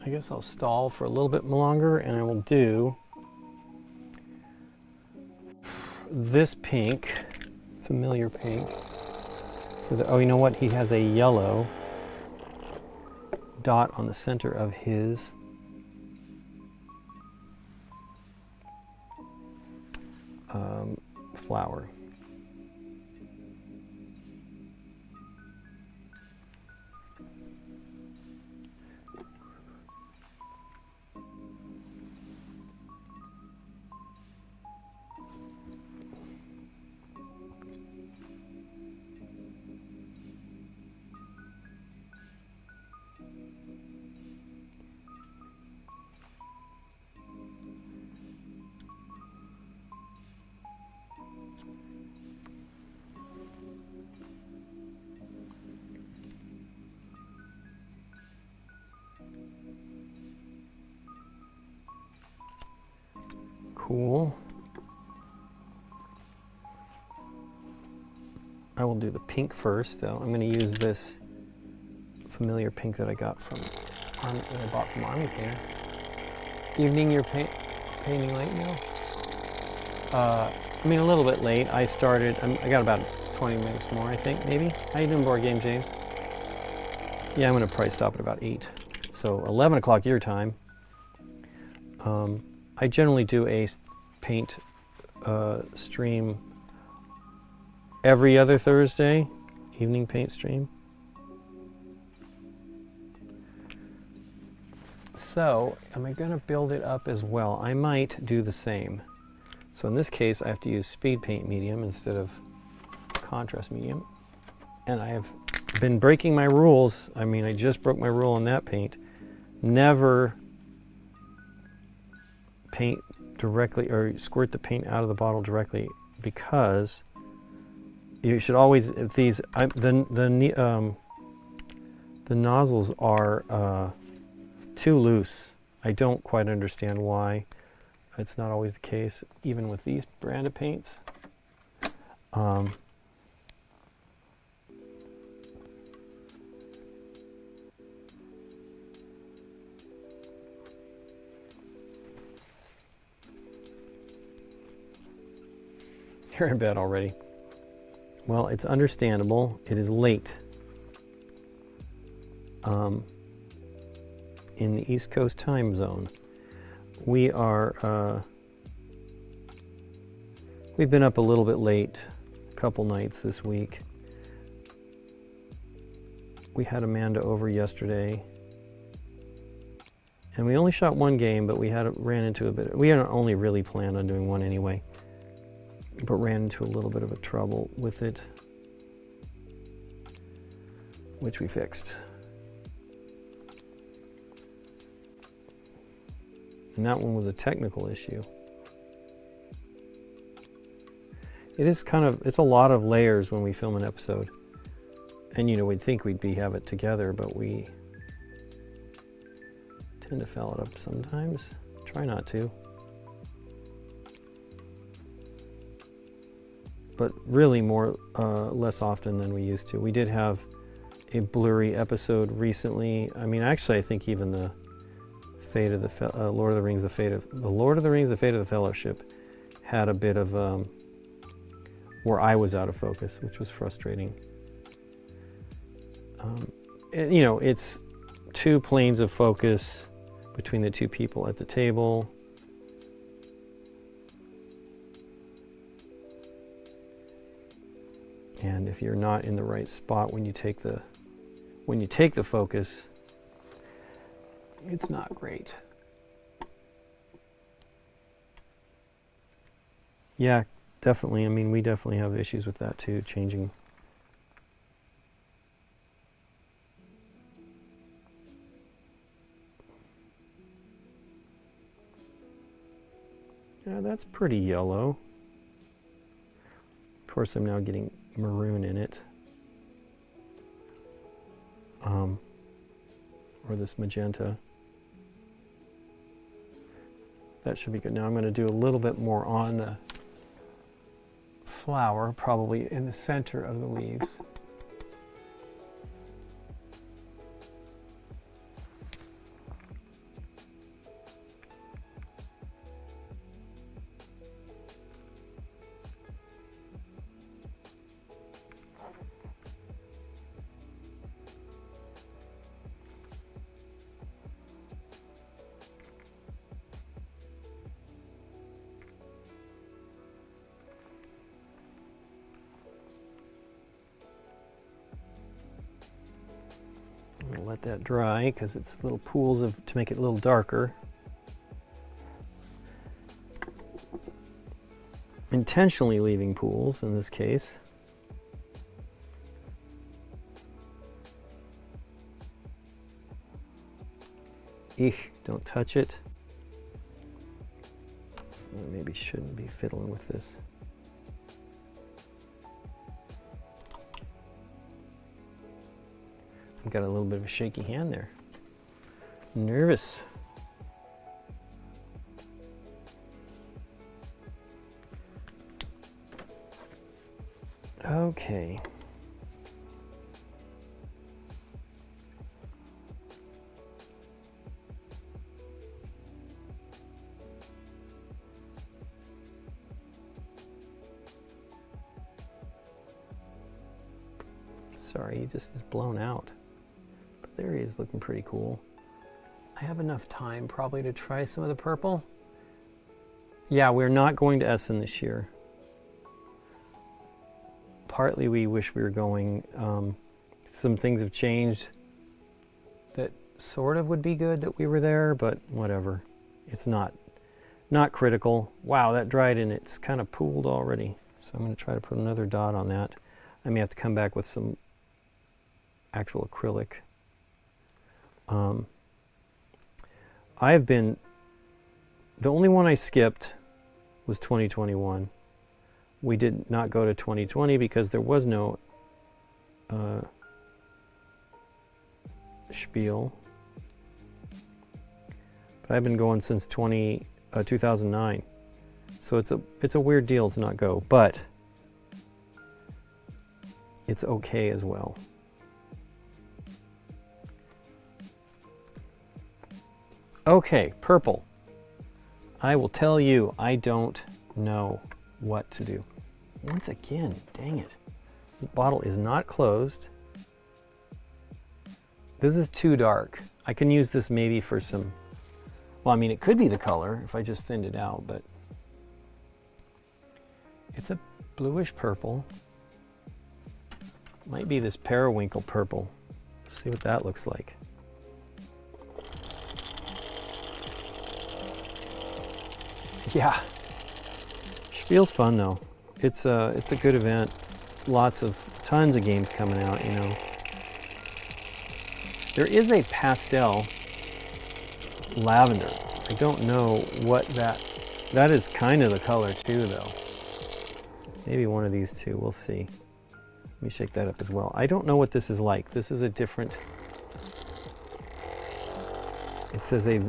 I guess I'll stall for a little bit longer and I will do this pink, familiar pink. Oh, you know what? He has a yellow dot on the center of his flower. Cool. I will do the pink first, though. I'm going to use this familiar pink that I got from that I bought from Army Painter. Evening, you're painting late now? I mean, a little bit late. I got about 20 minutes more, I think, maybe. How you doing, Board Game James? Yeah, I'm going to probably stop at about 8. So 11 o'clock your time. I generally do a paint stream every other Thursday, evening paint stream. So, am I going to build it up as well? I might do the same. So in this case, I have to use speed paint medium instead of contrast medium. And I have been breaking my rules. I mean, I just broke my rule on that paint. Never paint directly or squirt the paint out of the bottle directly, because you should always, if these the nozzles are too loose. I don't quite understand why. It's not always the case, even with these brand of paints. You're in bed already. Well, it's understandable. It is late. In the East Coast time zone. We are, we've been up a little bit late, a couple nights this week. We had Amanda over yesterday. And we only shot one game, but we ran into a bit, we had only really planned on doing one anyway, but ran into a little bit of a trouble with it, which we fixed. And that one was a technical issue. It is it's a lot of layers when we film an episode. And we'd think have it together, but we tend to foul it up sometimes. Try not to. but really less often than we used to. We did have a blurry episode recently. I mean, actually, I think even the Fate of the Lord of the Rings, the Fate of the Fellowship had a bit of where I was out of focus, which was frustrating. And, you know, it's two planes of focus between the two people at the table. And if you're not in the right spot when you take the focus, it's not great. Yeah, definitely. I mean, we definitely have issues with that too, changing. Yeah, that's pretty yellow. Of course, I'm now getting maroon in it. Or this magenta. That should be good. Now I'm going to do a little bit more on the flower, probably in the center of the leaves. I'm going to let that dry because it's little pools to make it a little darker. Intentionally leaving pools in this case. Eek, don't touch it. I maybe shouldn't be fiddling with this. I've got a little bit of a shaky hand there. Nervous. Okay. Sorry, he just is blown out. But there he is, looking pretty cool. I have enough time probably to try some of the purple. Yeah, we're not going to Essen this year. Partly we wish we were going. Some things have changed that sort of would be good that we were there, but whatever. It's not critical. Wow, that dried and it's kind of pooled already. So I'm going to try to put another dot on that. I may have to come back with some actual acrylic. The only one I skipped was 2021. We did not go to 2020 because there was no spiel. But I've been going since 2009. So it's a weird deal to not go, but it's okay as well. Okay, purple. I will tell you, I don't know what to do. Once again, dang it. The bottle is not closed. This is too dark. I can use this maybe for some, well, I mean, it could be the color if I just thinned it out, but it's a bluish purple. Might be this periwinkle purple. Let's see what that looks like. Yeah, Spiel's fun though. It's a good event. Tons of games coming out, you know. There is a pastel lavender. I don't know what that is kind of the color too though. Maybe one of these two, we'll see. Let me shake that up as well. I don't know what this is like. This is a different, it says a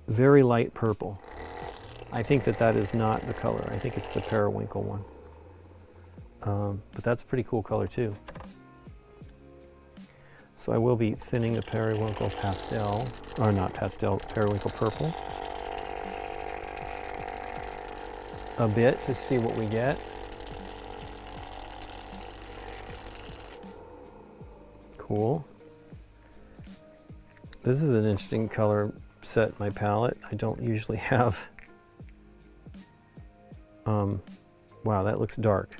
very light purple. I think that is not the color. I think it's the periwinkle one. But that's a pretty cool color too. So I will be thinning the periwinkle pastel, or not pastel, periwinkle purple a bit to see what we get. Cool. This is an interesting color set in my palette. I don't usually have. Wow, that looks dark.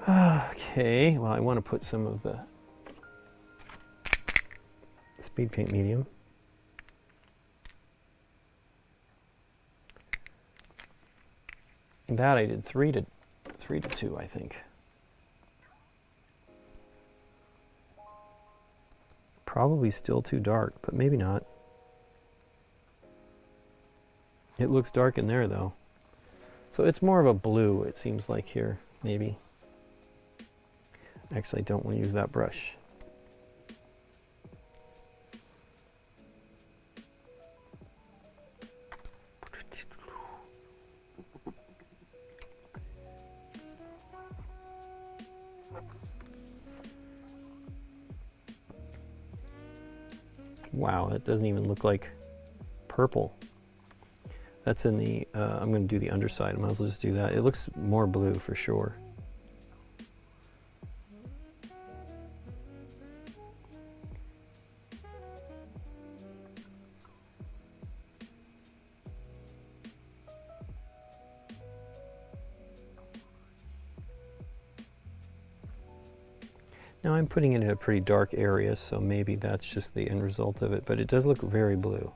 Okay, well, I want to put some of the speed paint medium. That I did 3 to 2, I think. Probably still too dark, but maybe not. It looks dark in there though. So it's more of a blue, it seems like here, maybe. Actually, I don't want to use that brush. Wow, that doesn't even look like purple. That's in the, I'm going to do the underside. I might as well just do that. It looks more blue for sure. Now I'm putting it in a pretty dark area, so maybe that's just the end result of it, but it does look very blue.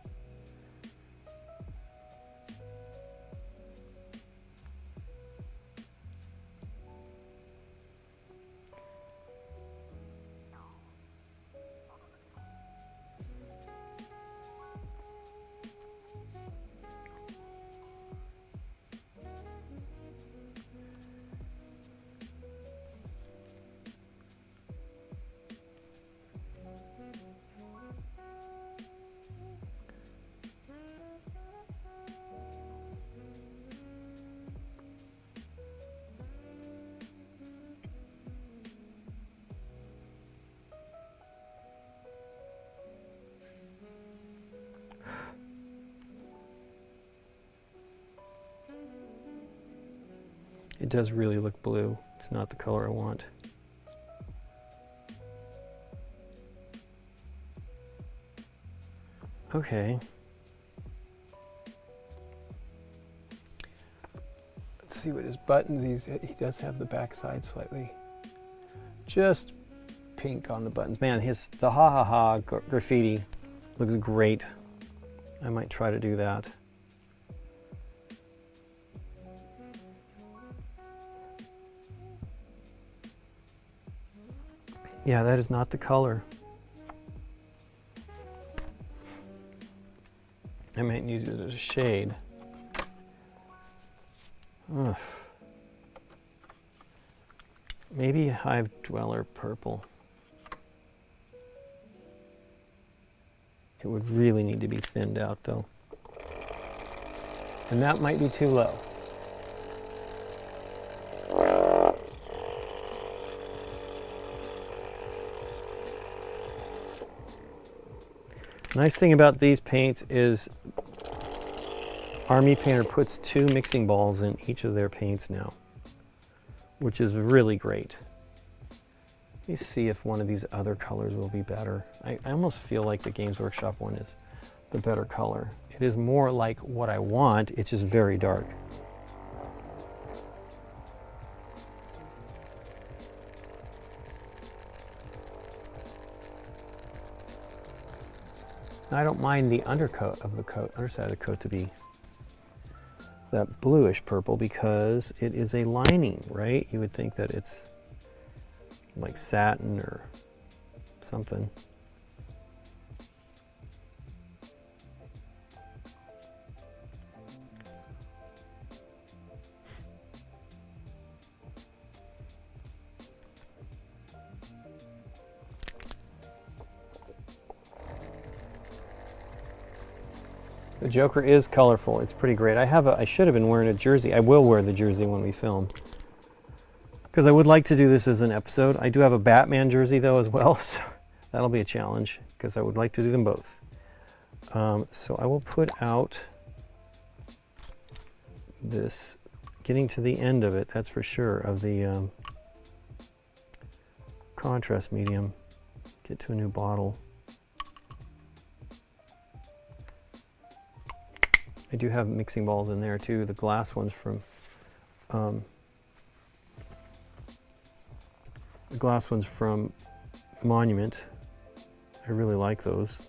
It does really look blue. It's not the color I want. Okay. Let's see what his buttons, he does have the backside slightly. Just pink on the buttons. Man, the ha ha ha graffiti looks great. I might try to do that. Yeah, that is not the color. I might use it as a shade. Ugh. Maybe Hive Dweller purple. It would really need to be thinned out though. And that might be too low. Nice thing about these paints is Army Painter puts 2 mixing balls in each of their paints now, which is really great. Let me see if one of these other colors will be better. I almost feel like the Games Workshop one is the better color. It is more like what I want, it's just very dark. I don't mind the undercoat of the coat, underside of the coat to be that bluish purple because it is a lining, right? You would think that it's like satin or something. The Joker is colorful. It's pretty great. I should have been wearing a jersey. I will wear the jersey when we film. because I would like to do this as an episode. I do have a Batman jersey though as well, so that'll be a challenge because I would like to do them both. So I will put out this, getting to the end of it, that's for sure, of the contrast medium. Get to a new bottle. I do have mixing balls in there too. The glass ones from Monument. I really like those.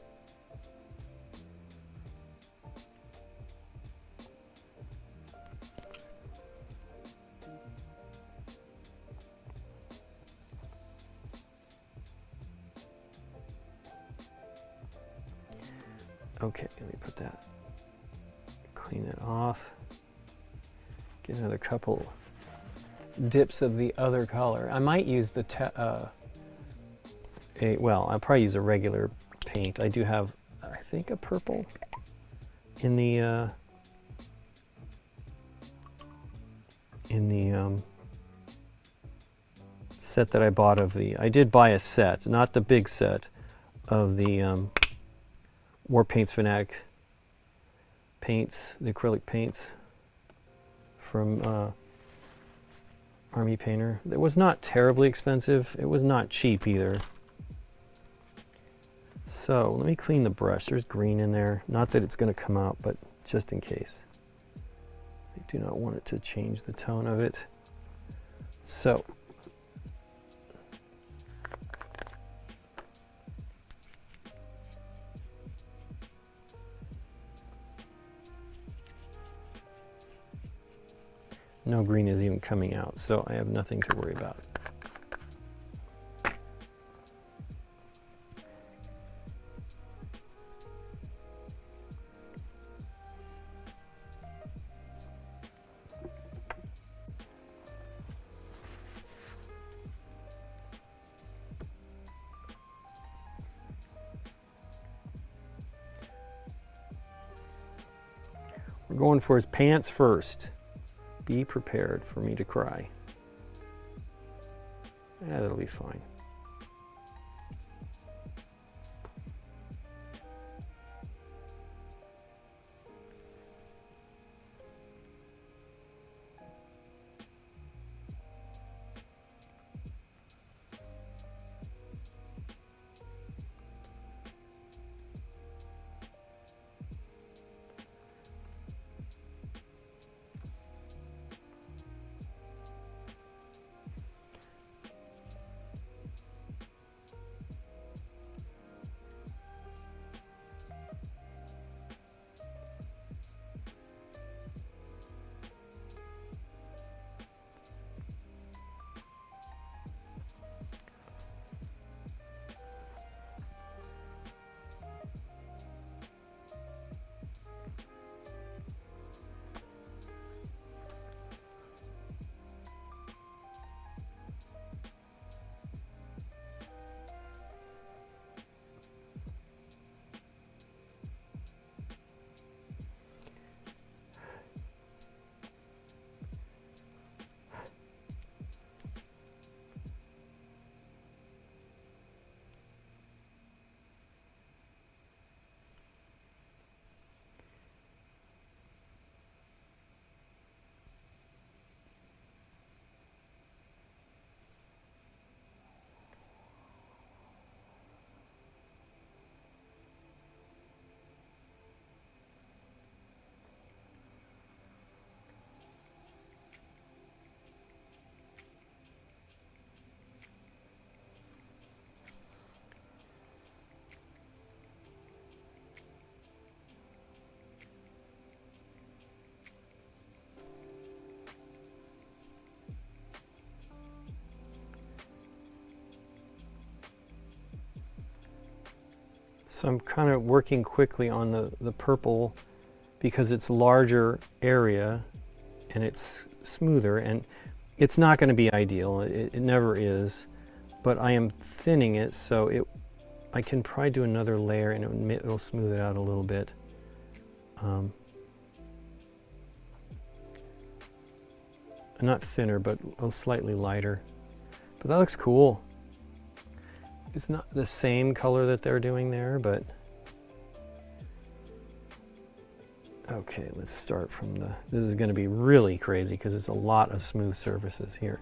Okay, let me put that, clean that off. Get another couple dips of the other color. I might use the, well, I'll probably use a regular paint. I do have, I think, a purple in the set that I bought of the, I did buy a set, not the big set, of the War Paints Fanatic paints, the acrylic paints from Army Painter. It was not terribly expensive. It was not cheap either. So let me clean the brush. There's green in there. Not that it's going to come out, but just in case. I do not want it to change the tone of it. So no green is even coming out, so I have nothing to worry about. We're going for his pants first. Be prepared for me to cry. Yeah, that'll be fine. So I'm kind of working quickly on the purple because it's larger area and it's smoother, and it's not going to be ideal. It never is, but I am thinning it so I can probably do another layer and it'll smooth it out a little bit. not thinner, but slightly lighter. But that looks cool. It's not the same color that they're doing there, but okay, let's start from the, this is going to be really crazy because it's a lot of smooth surfaces here.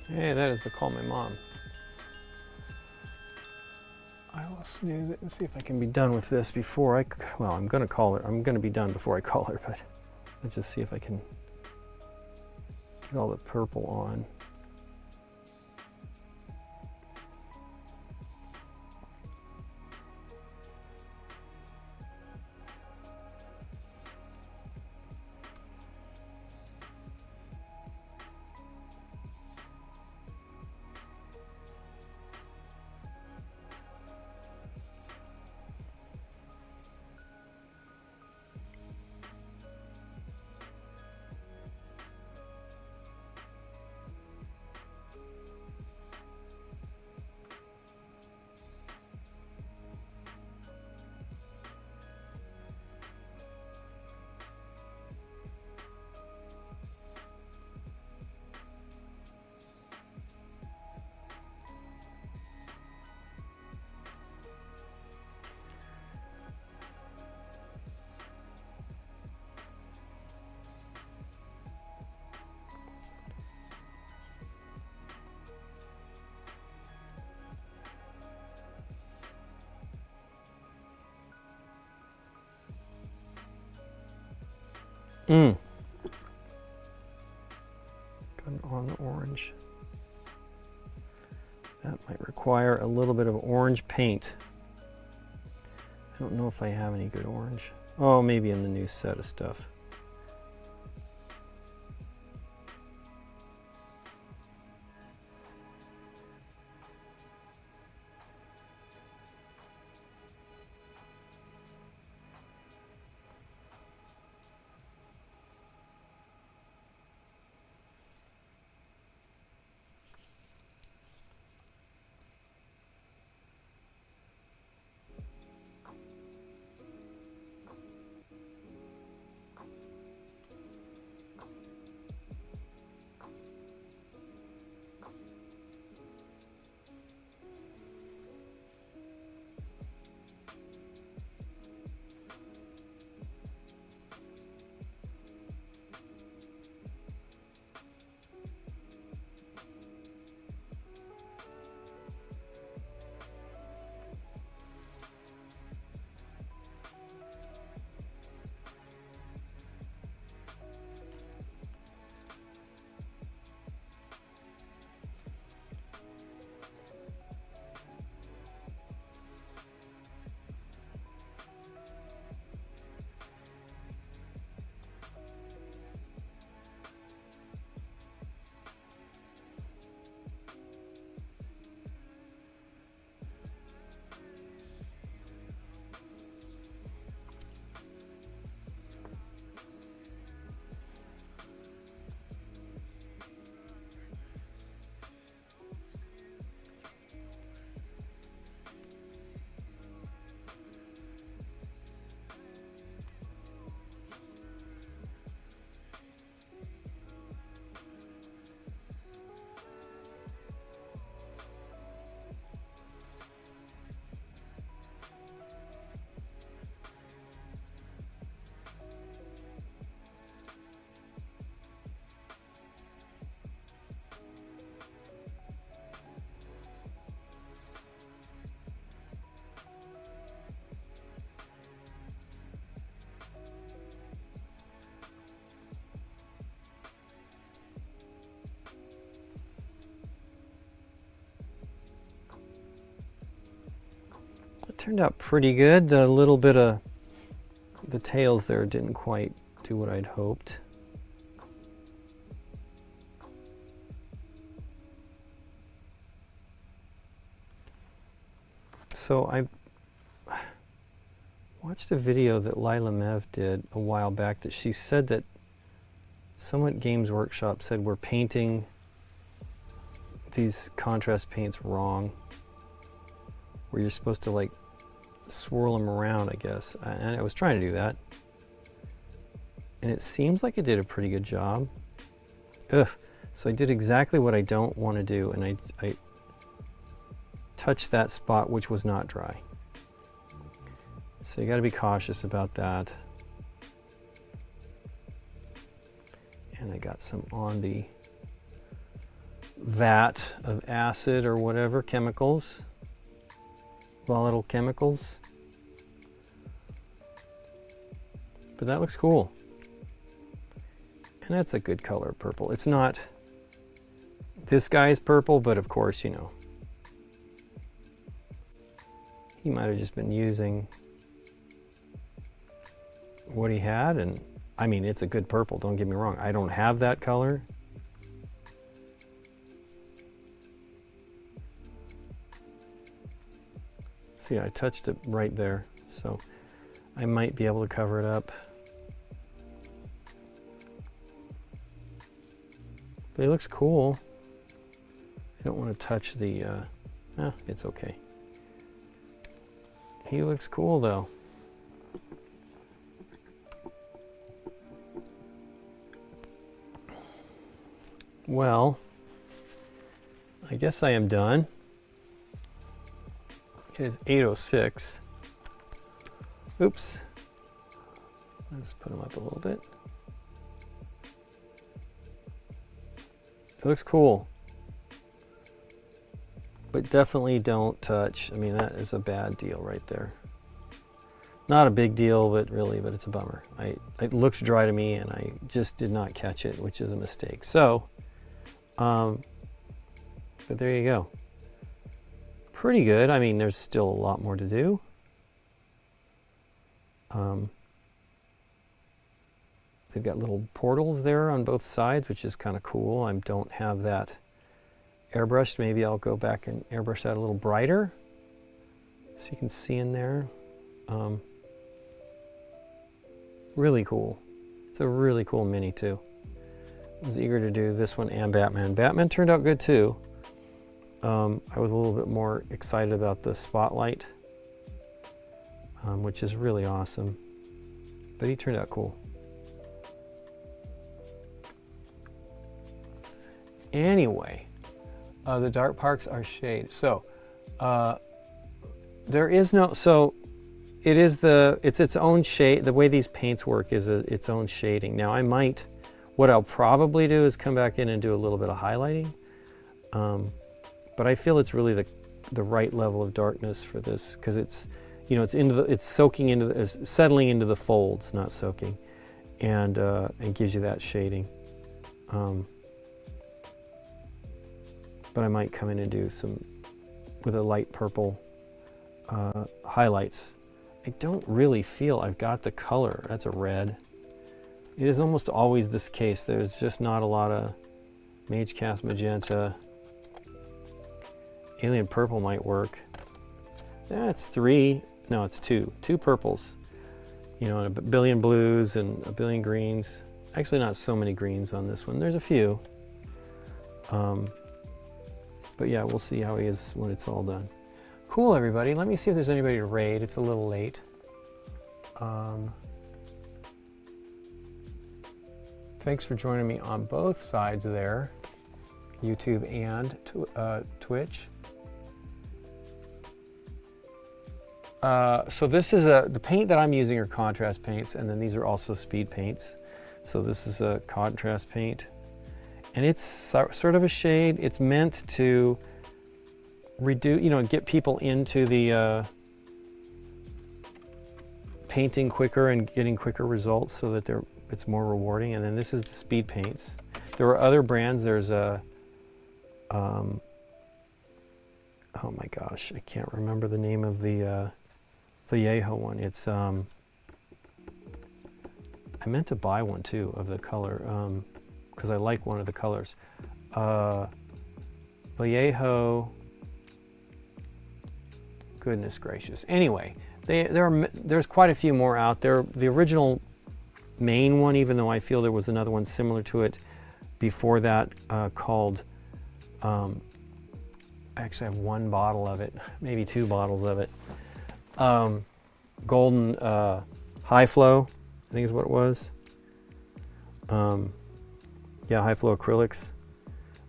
Hey, that is the Call My Mom. I will snooze it and see if I can be done with this before I, well, I'm going to call her. I'm going to be done before I call her, but let's just see if I can get all the purple on. Good on the orange. That might require a little bit of orange paint. I don't know if I have any good orange. Oh, maybe in the new set of stuff. Turned out pretty good. The little bit of the tails there didn't quite do what I'd hoped. So I watched a video that Lila Mev did a while back that she said that someone at Games Workshop said we're painting these contrast paints wrong, where you're supposed to like swirl them around, I guess. And I was trying to do that, and it seems like it did a pretty good job. Ugh. So I did exactly what I don't want to do, and I touched that spot which was not dry. So you got to be cautious about that. And I got some on the vat of acid or whatever, chemicals, volatile chemicals. But that looks cool. And that's a good color, purple. It's not this guy's purple, but of course, you know, he might have just been using what he had, and I mean, it's a good purple, don't get me wrong. I don't have that color. See, I touched it right there, so I might be able to cover it up. But it looks cool. I don't want to touch the, it's okay. He looks cool though. Well, I guess I am done. It is 8:06. Oops. Let's put them up a little bit. It looks cool. But definitely don't touch. I mean, that is a bad deal right there. Not a big deal, but it's a bummer. It looked dry to me and I just did not catch it, which is a mistake. So, but there you go. Pretty good. I mean, there's still a lot more to do. They've got little portals there on both sides, which is kind of cool. I don't have that airbrushed. Maybe I'll go back and airbrush that a little brighter so you can see in there. Really cool. It's a really cool mini too. I was eager to do this one and Batman. Batman turned out good too. I was a little bit more excited about the spotlight, which is really awesome. But he turned out cool. Anyway, the dark parks are shade. So there is no, so it's its own shade. The way these paints work is its own shading. Now what I'll probably do is come back in and do a little bit of highlighting. But I feel it's really the right level of darkness for this, because it's, you know, it's soaking into it's settling into the folds, not soaking, and gives you that shading. But I might come in and do some with a light purple highlights. I don't really feel I've got the color. That's a red. It is almost always this case. There's just not a lot of Mage Cast Magenta. Alien Purple might work. It's three. No, it's two. Two purples. You know, and a billion blues and a billion greens. Actually, not so many greens on this one. There's a few. But yeah, we'll see how he is when it's all done. Cool, everybody. Let me see if there's anybody to raid. It's a little late. Thanks for joining me on both sides there, YouTube and Twitch. So this is the paint that I'm using are contrast paints, and then these are also speed paints. So this is a contrast paint, and it's sort of a shade. It's meant to reduce, you know, get people into the painting quicker and getting quicker results, so that it's more rewarding. And then this is the speed paints. There are other brands. There's a oh my gosh, I can't remember the name of the Vallejo one. It's I meant to buy one too of the color because I like one of the colors. Vallejo. Goodness gracious. Anyway, there's quite a few more out there. The original main one, even though I feel there was another one similar to it before that called, I actually have one bottle of it, maybe 2 bottles of it. Golden High Flow, I think is what it was. Yeah, High Flow acrylics.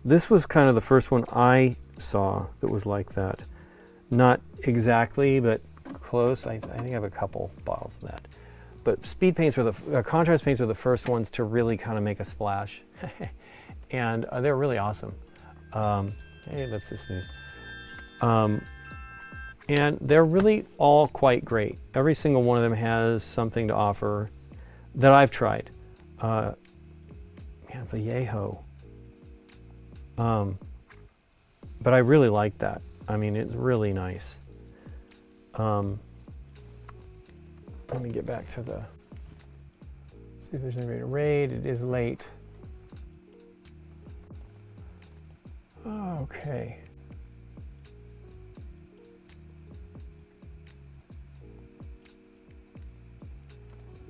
This was kind of the first one I saw that was like that. Not exactly, but close. I think I have a couple bottles of that. But speed paints were the contrast paints were the first ones to really kind of make a splash, and they're really awesome. Hey, that's this news. And they're really all quite great. Every single one of them has something to offer that I've tried. Man, Vallejo. But I really like that. I mean, it's really nice. Let me get back to the, see if there's anybody to raid. It is late. Okay.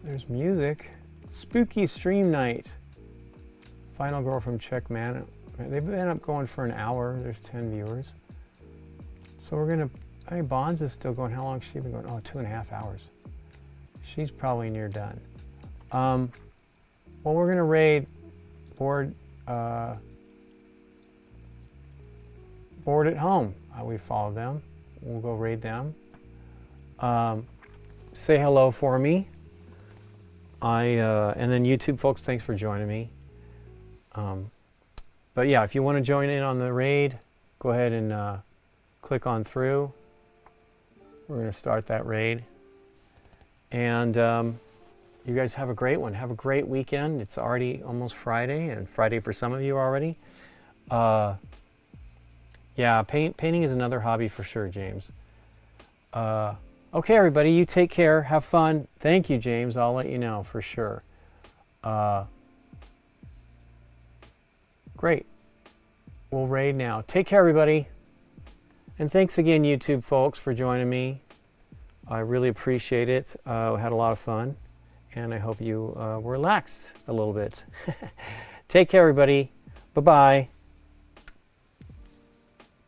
There's music. Spooky Stream Night. Final Girl from Czech Man. They've been up going for an hour. There's 10 viewers. So we're gonna, I mean, Bonds is still going. How long has she been going? Oh, 2.5 hours. She's probably near done. Well, we're gonna raid Board at Home. We follow them. We'll go raid them. Say hello for me. And then YouTube folks, thanks for joining me. But yeah, if you want to join in on the raid, go ahead and click on through. We're going to start that raid. And you guys have a great one. Have a great weekend. It's already almost Friday, and Friday for some of you already. Yeah, painting is another hobby for sure, James. Okay, everybody, you take care. Have fun. Thank you, James. I'll let you know for sure. Great. We'll raid now. Take care, everybody. And thanks again, YouTube folks, for joining me. I really appreciate it. We had a lot of fun, and I hope you were relaxed a little bit. Take care, everybody. Bye-bye.